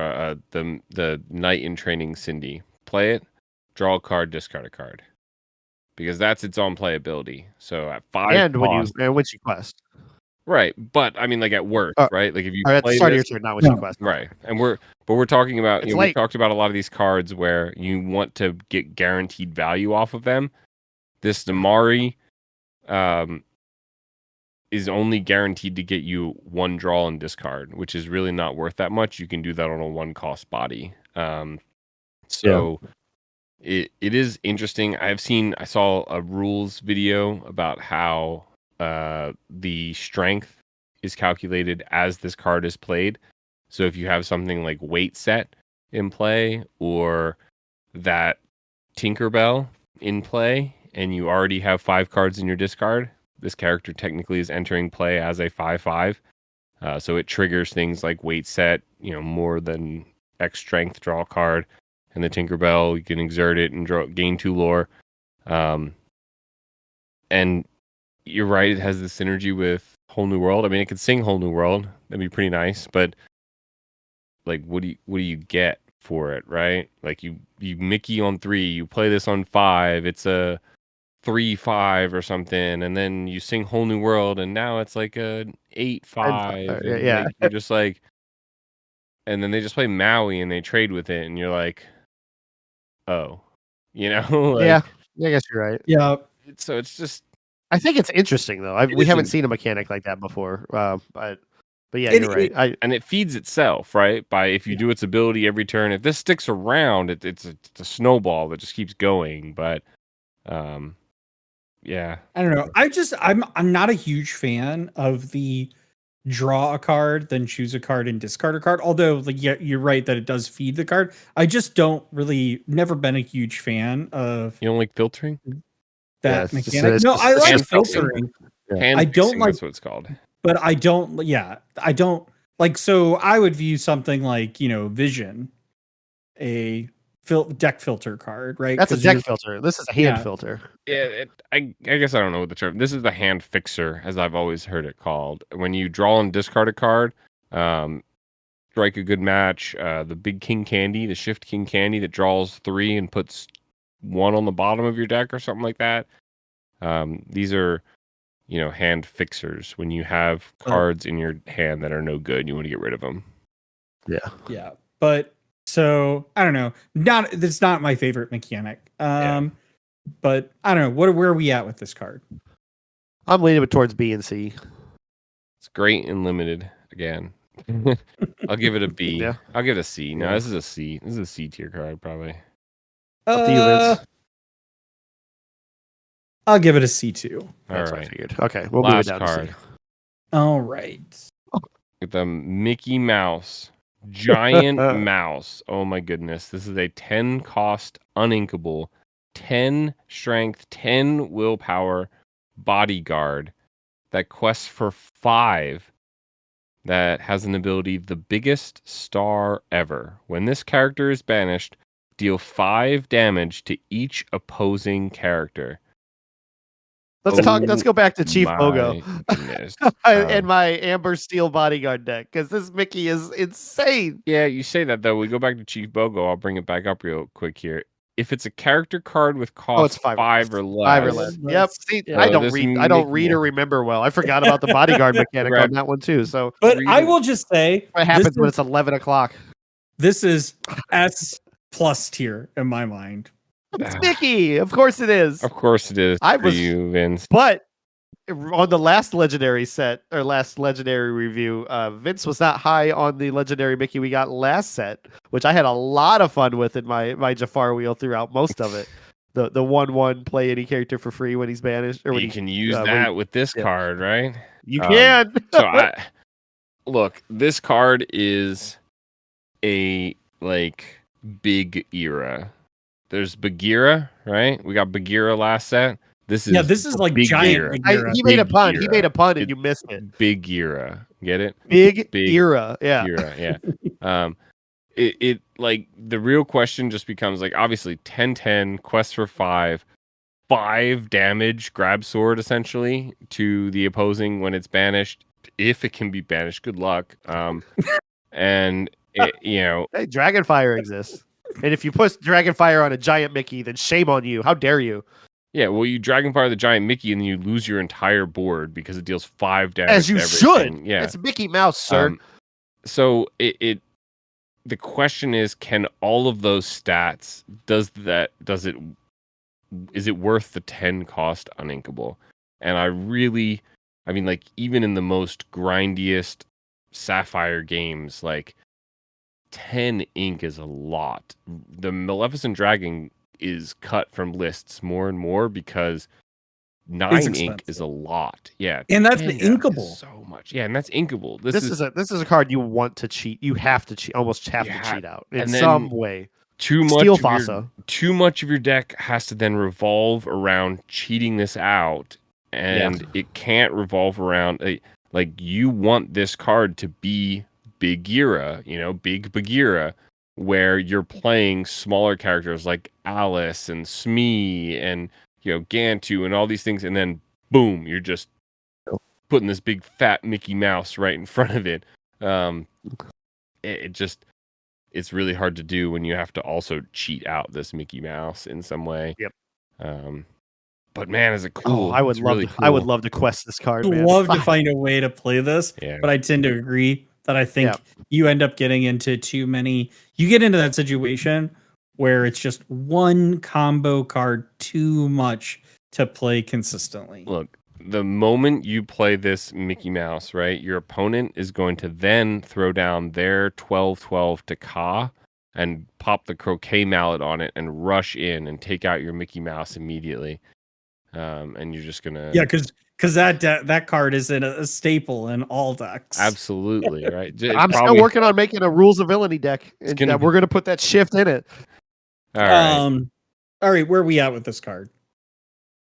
the Knight in Training Cindy. Play it, draw a card, discard a card, because that's its own playability. So at 5 And when cost, you quest. right? But I mean, like at worst, Uh, right? Like if you Or at the play start of your this, turn, not when you No. quest. right? And we're talking about, It's we late. talked about a lot of these cards where you want to get guaranteed value off of them. This Damari is only guaranteed to get you one draw and discard, which is really not worth that much. You can do that on a 1-cost body. So it is interesting. I saw a rules video about how the strength is calculated as this card is played. So if you have something like weight set in play, or that Tinkerbell in play, and you already have 5 cards in your discard, this character technically is entering play as a 5/5. So it triggers things like weight set, more than X strength, draw a card. And the Tinkerbell, you can exert it and gain 2 lore. And you're right, it has the synergy with Whole New World. I mean, it could sing Whole New World. That'd be pretty nice. But like, what do you get for it, right? Like you Mickey on 3, you play this on 5. It's a 3/5 or something, and then you sing Whole New World, and now it's like an 8/5. And Yeah. like, you're just like, and then they just play Maui and they trade with it, and you're like, oh, like, Yeah, I guess you're right. Yeah. So it's just, I think it's interesting though. We is haven't in- seen a mechanic like that before. But yeah, It- you're right. and it feeds itself, right? By if you do its ability every turn, if this sticks around, it's a snowball that just keeps going. But yeah, I don't know. I'm not a huge fan of the draw a card, then choose a card and discard a card. Although, like, yeah, you're right that it does feed the card. I just don't really, never been a huge fan of you don't like filtering? that Yeah, it's just- mechanic. it's No, just I like hand filtering, Hand I don't fixing, like- that's what it's called. but I don't. Yeah, I don't like. So I would view something like Vision, a deck filter card, right? That's a 'Cause deck you're- filter. This is a hand Yeah. filter. Yeah, I guess I don't know what the term. This is the hand fixer, as I've always heard it called. When you draw and discard a card, strike a good match. The big King Candy, the Shift King Candy that draws 3 and puts 1 on the bottom of your deck or something like that. These are, hand fixers. When you have cards in your hand that are no good, you want to get rid of them. Yeah, but so I don't know. That's not my favorite mechanic. But I don't know. Where are we at with this card? I'm leaning towards B and C. It's great and limited again. I'll give it a B. Yeah. I'll give it a C. No, Yeah. this is a C. This is a C tier card, probably. Up to you, Vince. I'll give it a C2. All That's what I right. figured. Okay, we'll move it Last down card. to C. All right. With the Mickey Mouse. Giant mouse. Oh my goodness. This is a 10 cost uninkable, 10 strength, 10 willpower bodyguard that quests for 5, that has an ability, the biggest star ever. When this character is banished, deal 5 damage to each opposing character. Let's go back to Chief My Bogo goodness. and my Amber Steel bodyguard deck because this Mickey is insane. Yeah, you say that though. We go back to Chief Bogo. I'll bring it back up real quick here. If it's a character card with cost it's 5 or less, 5 or less. Yep. See, Yeah. I So don't this read. I don't Mickey read or Mouse- remember well. I forgot about the bodyguard mechanic Right. on that one too. So But Read I it. will just say what happens when it's 11 o'clock? this is S plus tier in my mind. It's Mickey. Of course it is. Of course it is. I for was- you, Vince. But on the last legendary set or last legendary review, Vince was not high on the legendary Mickey we got last set, which I had a lot of fun with in my Jafar wheel throughout most of it. The 1/1 play any character for free when he's banished or when You he, can use when that with this yeah. card, right? you can. So look, this card is a big era. There's Bagheera, right? We got Bagheera last set. This is this is like Big giant Gira. Big Gira. He made a Big pun. He Gira. made a pun, and you missed it. Big Gira. Get it? Big Big era. Yeah. Gira. Yeah. It like the real question just becomes like obviously 10-10 quest for 5 damage grab sword essentially to the opposing when it's banished, if it can be banished. Good luck. And it, Hey, Dragonfire exists. And if you put Dragonfire on a giant Mickey, then shame on you. How dare you? yeah, well, you Dragonfire the giant Mickey and then you lose your entire board because it deals 5 damage. As you to everything. should. Yeah, It's Mickey Mouse, sir. So the question is, can all of those stats is it worth the 10 cost uninkable? And I mean, like, even in the most grindiest Sapphire games, like 10 ink is a lot. The Maleficent Dragon is cut from lists more and more because 9 ink is a lot. Yeah. And that's 10 the is inkable. so much. Yeah, and that's inkable. This is a card you want to cheat. You have to cheat. Almost have to cheat out in and then some way. Too Steal much Fossa. Too much of your deck has to then revolve around cheating this out, and it can't revolve around like you want this card to be Big Gira, Big Bagheera, where you're playing smaller characters like Alice and Smee and Gantu and all these things, and then boom, you're just putting this big fat Mickey Mouse right in front of it. It's really hard to do when you have to also cheat out this Mickey Mouse in some way. Yep. But man, is it cool? I would It's love really to. cool. I would love to quest this card. I'd Man. love to find a way to play this, Yeah. but I tend to agree that I think you end up getting into too many. You get into that situation where it's just one combo card too much to play consistently. Look, the moment you play this Mickey Mouse, right, your opponent is going to then throw down their 12/12 to Ka and pop the croquet mallet on it and rush in and take out your Mickey Mouse immediately. And you're just gonna because that card is in a staple in all decks. absolutely right. I'm still working on making a Rules of Villainy deck, and we're gonna put that shift in it. All right. All right, where are we at with this card?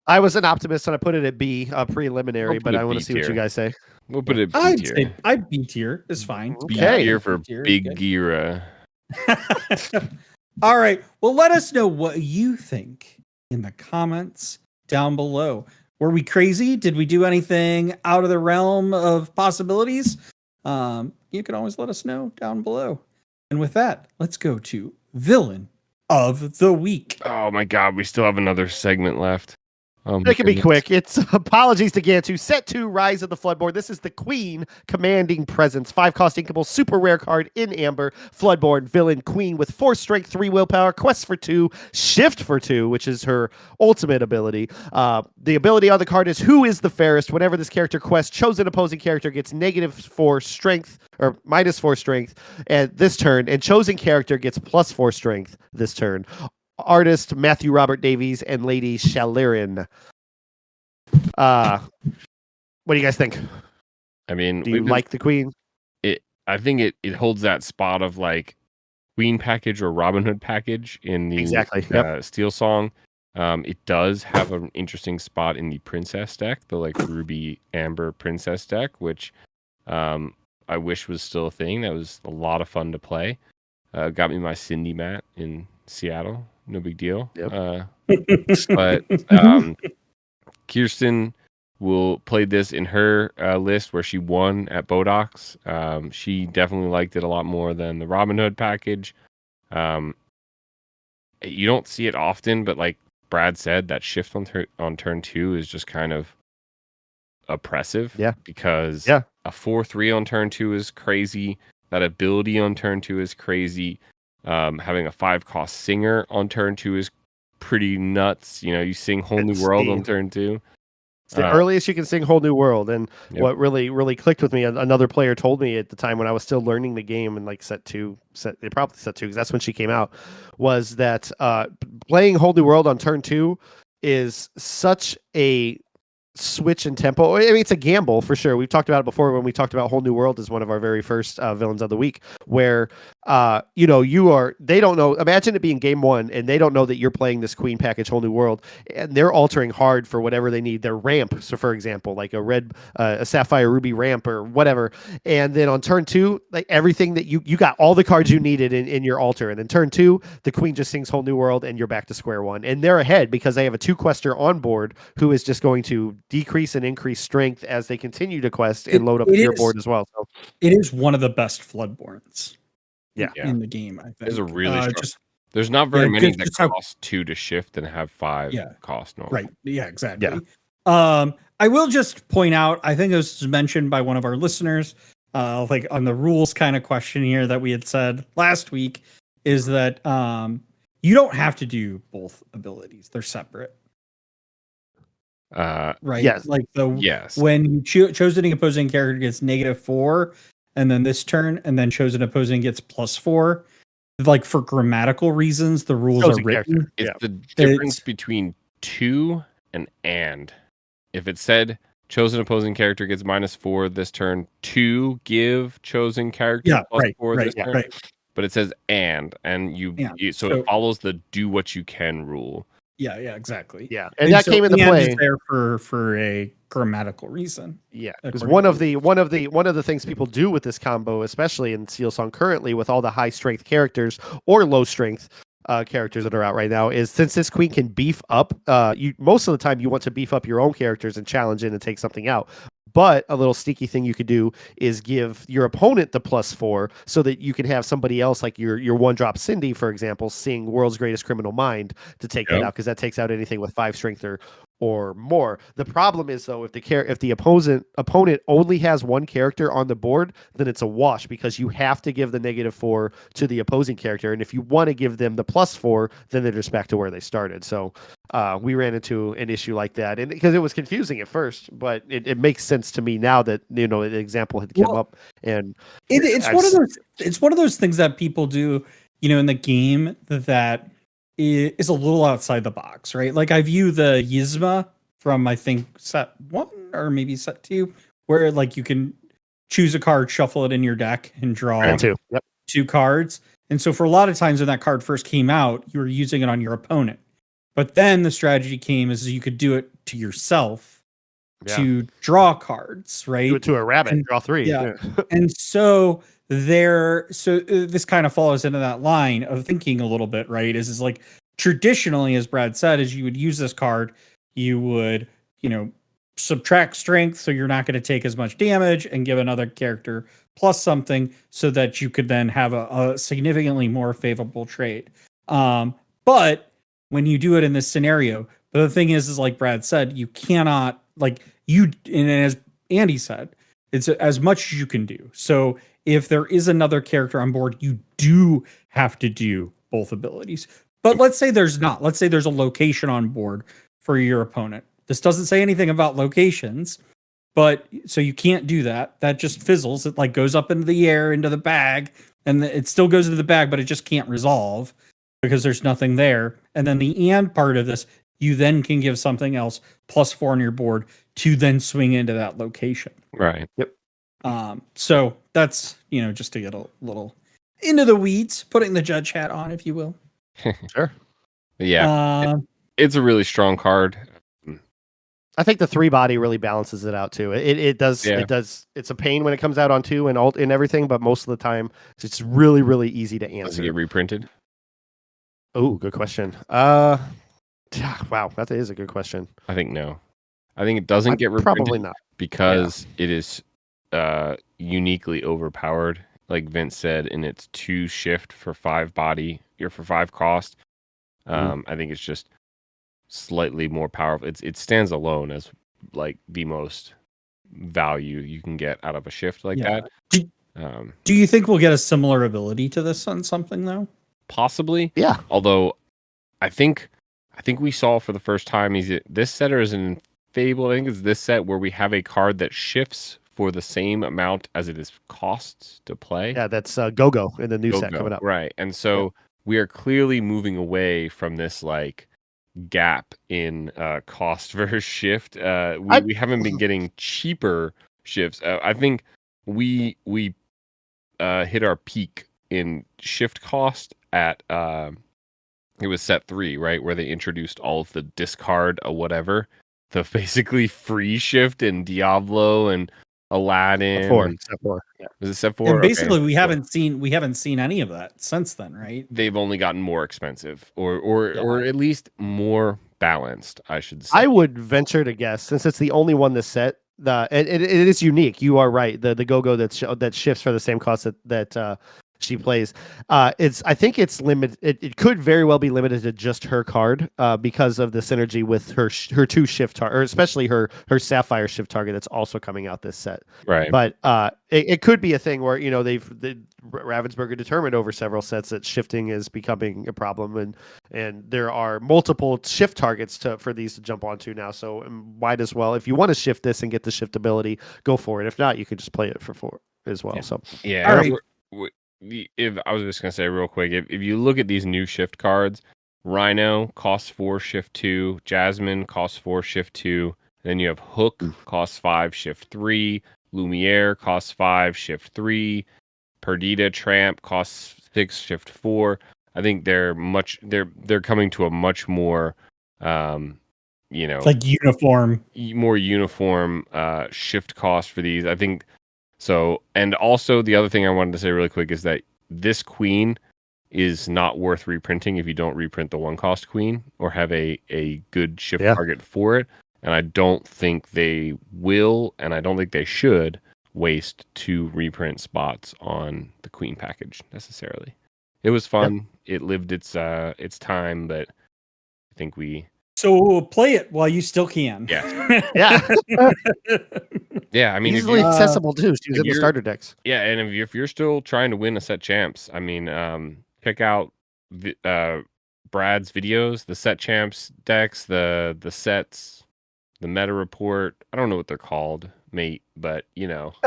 I was an optimist and I put it at B, preliminary, but I want to see what you guys say. We'll put it B tier. I'd B tier. It's fine. B tier for Big Gira. All right. Well, let us know what you think in the comments down below. Were we crazy? Did we do anything out of the realm of possibilities? You can always let us know down below. And with that, let's go to Villain of the Week. Oh my God, we still have another segment left. It can be quick. It's apologies to Gantu. Set 2, Rise of the Floodborn. This is the Queen Commanding Presence. 5-cost inkable, super rare card in Amber. Floodborn villain queen with 4 strength, 3 willpower, quest for 2, shift for 2, which is her ultimate ability. The ability on the card is Who is the Fairest? Whenever this character quests, chosen opposing character gets -4 strength or -4 strength at this turn, and chosen character gets +4 strength this turn. Artist Matthew Robert Davies and Lady Shalirin. What do you guys think? I mean, do you like the Queen? I think it holds that spot of like Queen package or Robin Hood package in the Steel Song. It does have an interesting spot in the Princess deck, the like Ruby Amber Princess deck, which I wish was still a thing. That was a lot of fun to play. Got me my Cindy mat in Seattle. No big deal. Yep. But Kirsten will play this in her list where she won at Bodox. She definitely liked it a lot more than the Robin Hood package. You don't see it often, but like Brad said, that shift on turn 2 is just kind of oppressive. Yeah. Because a 4/3 on turn 2 is crazy. That ability on turn 2 is crazy. Having a 5-cost singer on turn 2 is pretty nuts. You sing Whole New World on turn 2. It's the earliest you can sing Whole New World. And what really clicked with me, another player told me at the time when I was still learning the game and like set 2, because that's when she came out, was that playing Whole New World on turn 2 is such a switch in tempo. I mean, it's a gamble for sure. We've talked about it before when we talked about Whole New World as one of our very first villains of the week, where they don't know. Imagine it being game one and they don't know that you're playing this queen package Whole New World, and they're altering hard for whatever they need. Their ramp, so for example, like a sapphire ruby ramp or whatever, and then on turn two, like everything that you got all the cards you needed in your altar, and then turn two, the queen just sings Whole New World and you're back to square one, and they're ahead because they have a 2-quester on board who is just going to decrease and increase strength as they continue to quest and load up your board as well. So it is one of the best Floodborns. Yeah. In the game, I think. There's a really there's not very many that cost 2 to shift and have 5 cost normally. Right. Yeah, exactly. Yeah. I will just point out, I think this was mentioned by one of our listeners, like on the rules kind of question here that we had said last week, is that you don't have to do both abilities. They're separate. Right. Yes. Like when chosen opposing character gets -4, and then this turn, and then chosen opposing gets +4. Like for grammatical reasons, the rules are written. It's the difference between two and. If it said chosen opposing character gets -4 this turn, to give chosen character +4 this turn. Right. But it says and so it follows the do what you can rule. Yeah, exactly. Yeah, and that came into play is there for a grammatical reason. Yeah, because one of the things people do with this combo, especially in Seal Song currently, with all the high strength characters or low strength characters that are out right now, is since this queen can beef up, most of the time you want to beef up your own characters and challenge in and take something out. But a little sneaky thing you could do is give your opponent the +4 so that you can have somebody else, like your 1-drop Cindy, for example, sing World's Greatest Criminal Mind to take that out, because that takes out anything with 5 strength or more. The problem is, though, if the opponent only has one character on the board, then it's a wash, because you have to give the -4 to the opposing character. And if you want to give them the +4, then they're just back to where they started. So we ran into an issue like that, and because it was confusing at first, but it makes sense to me now that an example had come up. And it's one of those things that people do, in the game that is a little outside the box, right? Like I view the Yzma from, I think, set 1 or maybe set 2, where like you can choose a card, shuffle it in your deck, and draw 2 cards. And so for a lot of times when that card first came out, you were using it on your opponent. But then the strategy came is you could do it to yourself to draw cards, right? Do it to a rabbit and draw 3. Yeah. And so this kind of follows into that line of thinking a little bit, right? Is like traditionally, as Brad said, is you would use this card, you would, subtract strength, so you're not going to take as much damage, and give another character plus something so that you could then have a significantly more favorable trade. But when you do it in this scenario, the thing is like Brad said, you cannot, and as Andy said, it's as much as you can do. So if there is another character on board, you do have to do both abilities. But let's say there's not. Let's say there's a location on board for your opponent. This doesn't say anything about locations, but so you can't do that. That just fizzles. It goes up into the air, into the bag, and it still goes into the bag, but it just can't resolve because there's nothing there. And then the and part of this, you then can give something else +4 on your board to then swing into that location. Right. Yep. So that's, just to get a little into the weeds, putting the judge hat on, if you will. Sure. Yeah. It's a really strong card. I think the 3-body really balances it out too. It does. Yeah. It does. It's a pain when it comes out on 2 and alt and everything, but most of the time it's really, really easy to answer. Does it get reprinted? Oh, good question. Wow, that is a good question. I think no. I think it doesn't get reprinted. Probably not, because it is uniquely overpowered. Like Vince said, in its 2 shift for 5 body, or for 5 cost. I think it's just slightly more powerful. It stands alone as the most value you can get out of a shift like that. Do you think we'll get a similar ability to this on something though? Possibly. Yeah. Although I think we saw for the first time this set, or is in Fable, I think it's this set where we have a card that shifts for the same amount as it is costs to play. Yeah, that's Go-Go in the new set coming up. Right. And so we are clearly moving away from this gap in cost versus shift. We haven't been getting cheaper shifts. I think we hit our peak in shift cost at it was set 3, right, where they introduced all of the discard or whatever, the basically free shift in Diablo and Aladdin. Set 4. Yeah. Was it set 4? And basically, Okay. we haven't seen any of that since then, right? They've only gotten more expensive, or at least more balanced, I should say. I would venture to guess, since it's the only one this set, it is unique. You are right. The go-go that shifts for the same cost that she plays. I think it's limited. It could very well be limited to just her card because of the synergy with her 2 shift target, or especially her Sapphire shift target that's also coming out this set. Right. But it could be a thing where Ravensburger determined over several sets that shifting is becoming a problem, and there are multiple shift targets for these to jump onto now. So might as well, if you want to shift this and get the shift ability, go for it. If not, you could just play it for 4 as well. Yeah. So yeah. All right. If I was just gonna say real quick, if you look at these new shift cards, Rhino costs 4, shift 2. Jasmine costs 4, shift 2. Then you have Hook costs 5, shift 3. Lumiere costs 5, shift 3. Perdita Tramp costs 6, shift 4. I think they're coming to a much more Like uniform, more uniform shift cost for these. I think so. And also the other thing I wanted to say really quick is that this queen is not worth reprinting if you don't reprint the 1 cost queen or have a good shift target for it. And I don't think they will, and I don't think they should waste 2 reprint spots on the queen package necessarily. It was fun. It lived its time, but I think So play it while you still can. Yeah. Yeah, I mean, easily accessible too. Use in the starter decks. Yeah, and if you're still trying to win a set champs, I mean, check out Brad's videos, the set champs decks, the sets, the meta report. I don't know what they're called, mate, but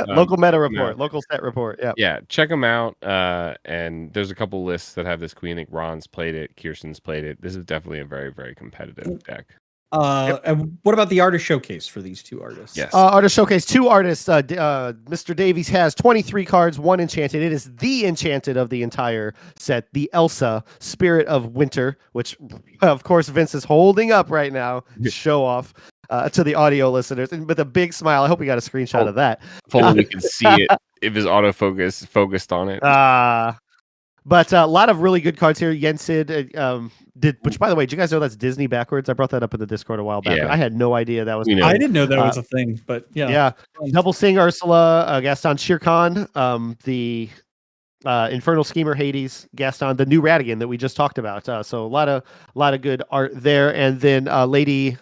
local meta report, local set report. Yeah, check them out. And there's a couple lists that have this queen. I think Ron's played it, Kirsten's played it. This is definitely a very, very competitive deck. And what about the artist showcase for these 2 artists? Yes. Artist showcase, 2 artists. Mr. Davies has 23 cards, 1 enchanted. It is the enchanted of the entire set, the Elsa, Spirit of Winter, which, of course, Vince is holding up right now. Show off to the audio listeners, and with a big smile. I hope we got a screenshot of that. If only we could see it if his autofocus focused on it. But a lot of really good cards here. Yensid which, by the way, did you guys know that's Disney backwards? I brought that up in the Discord a while back. Yeah. I had no idea that was. I didn't know that was a thing, but yeah. Yeah. Double Sing Ursula, Gaston Shirkan, the Infernal Schemer Hades, Gaston, the new Radigan that we just talked about. So a lot of good art there. And then Lady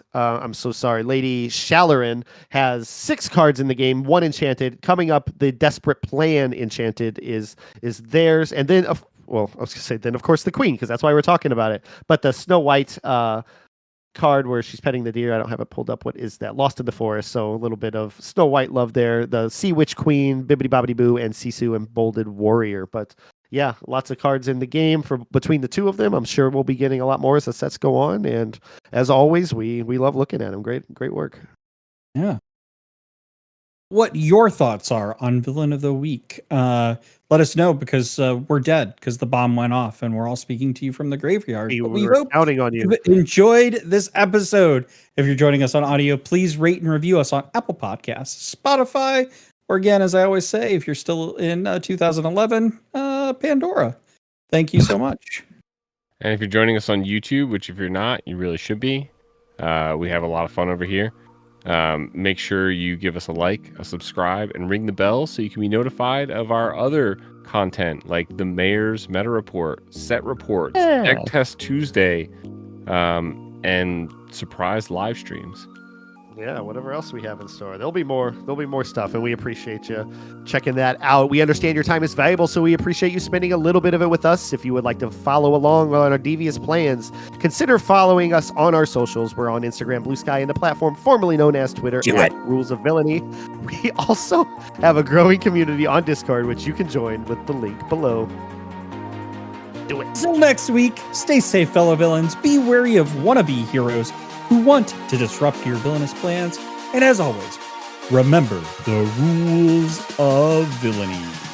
Shalarin has 6 cards in the game, 1 enchanted. Coming up, the Desperate Plan enchanted is theirs. And then I was gonna say then of course the Queen, because that's why we're talking about it. But the Snow White card where she's petting the deer, I don't have it pulled up. What is that? Lost in the Forest. So a little bit of Snow White love there. The Sea Witch Queen, Bibbidi Bobbidi Boo, and Sisu and Bolded Warrior. But yeah, lots of cards in the game between the 2 of them. I'm sure we'll be getting a lot more as the sets go on. And as always, we love looking at them. Great work. Yeah. What your thoughts are on Villain of the Week? Let us know, because we're dead because the bomb went off, and we're all speaking to you from the graveyard. We hope counting on you. You've enjoyed this episode. If you're joining us on audio, please rate and review us on Apple Podcasts, Spotify, or again, as I always say, if you're still in 2011, Pandora. Thank you so much. And if you're joining us on YouTube, which if you're not, you really should be. We have a lot of fun over here. Make sure you give us a like, a subscribe, and ring the bell so you can be notified of our other content, like the Mayor's Meta Report, Set Reports, Deck Test Tuesday, and surprise live streams. Yeah, whatever else we have in store. There'll be more stuff, and we appreciate you checking that out. We understand your time is valuable, so we appreciate you spending a little bit of it with us. If you would like to follow along on our devious plans, consider following us on our socials. We're on Instagram, Blue Sky, and the platform formerly known as Twitter at Rules of Villainy. We also have a growing community on Discord, which you can join with the link below. Do it. Until next week, stay safe, fellow villains. Be wary of wannabe heroes who want to disrupt your villainous plans. And as always, remember the rules of villainy.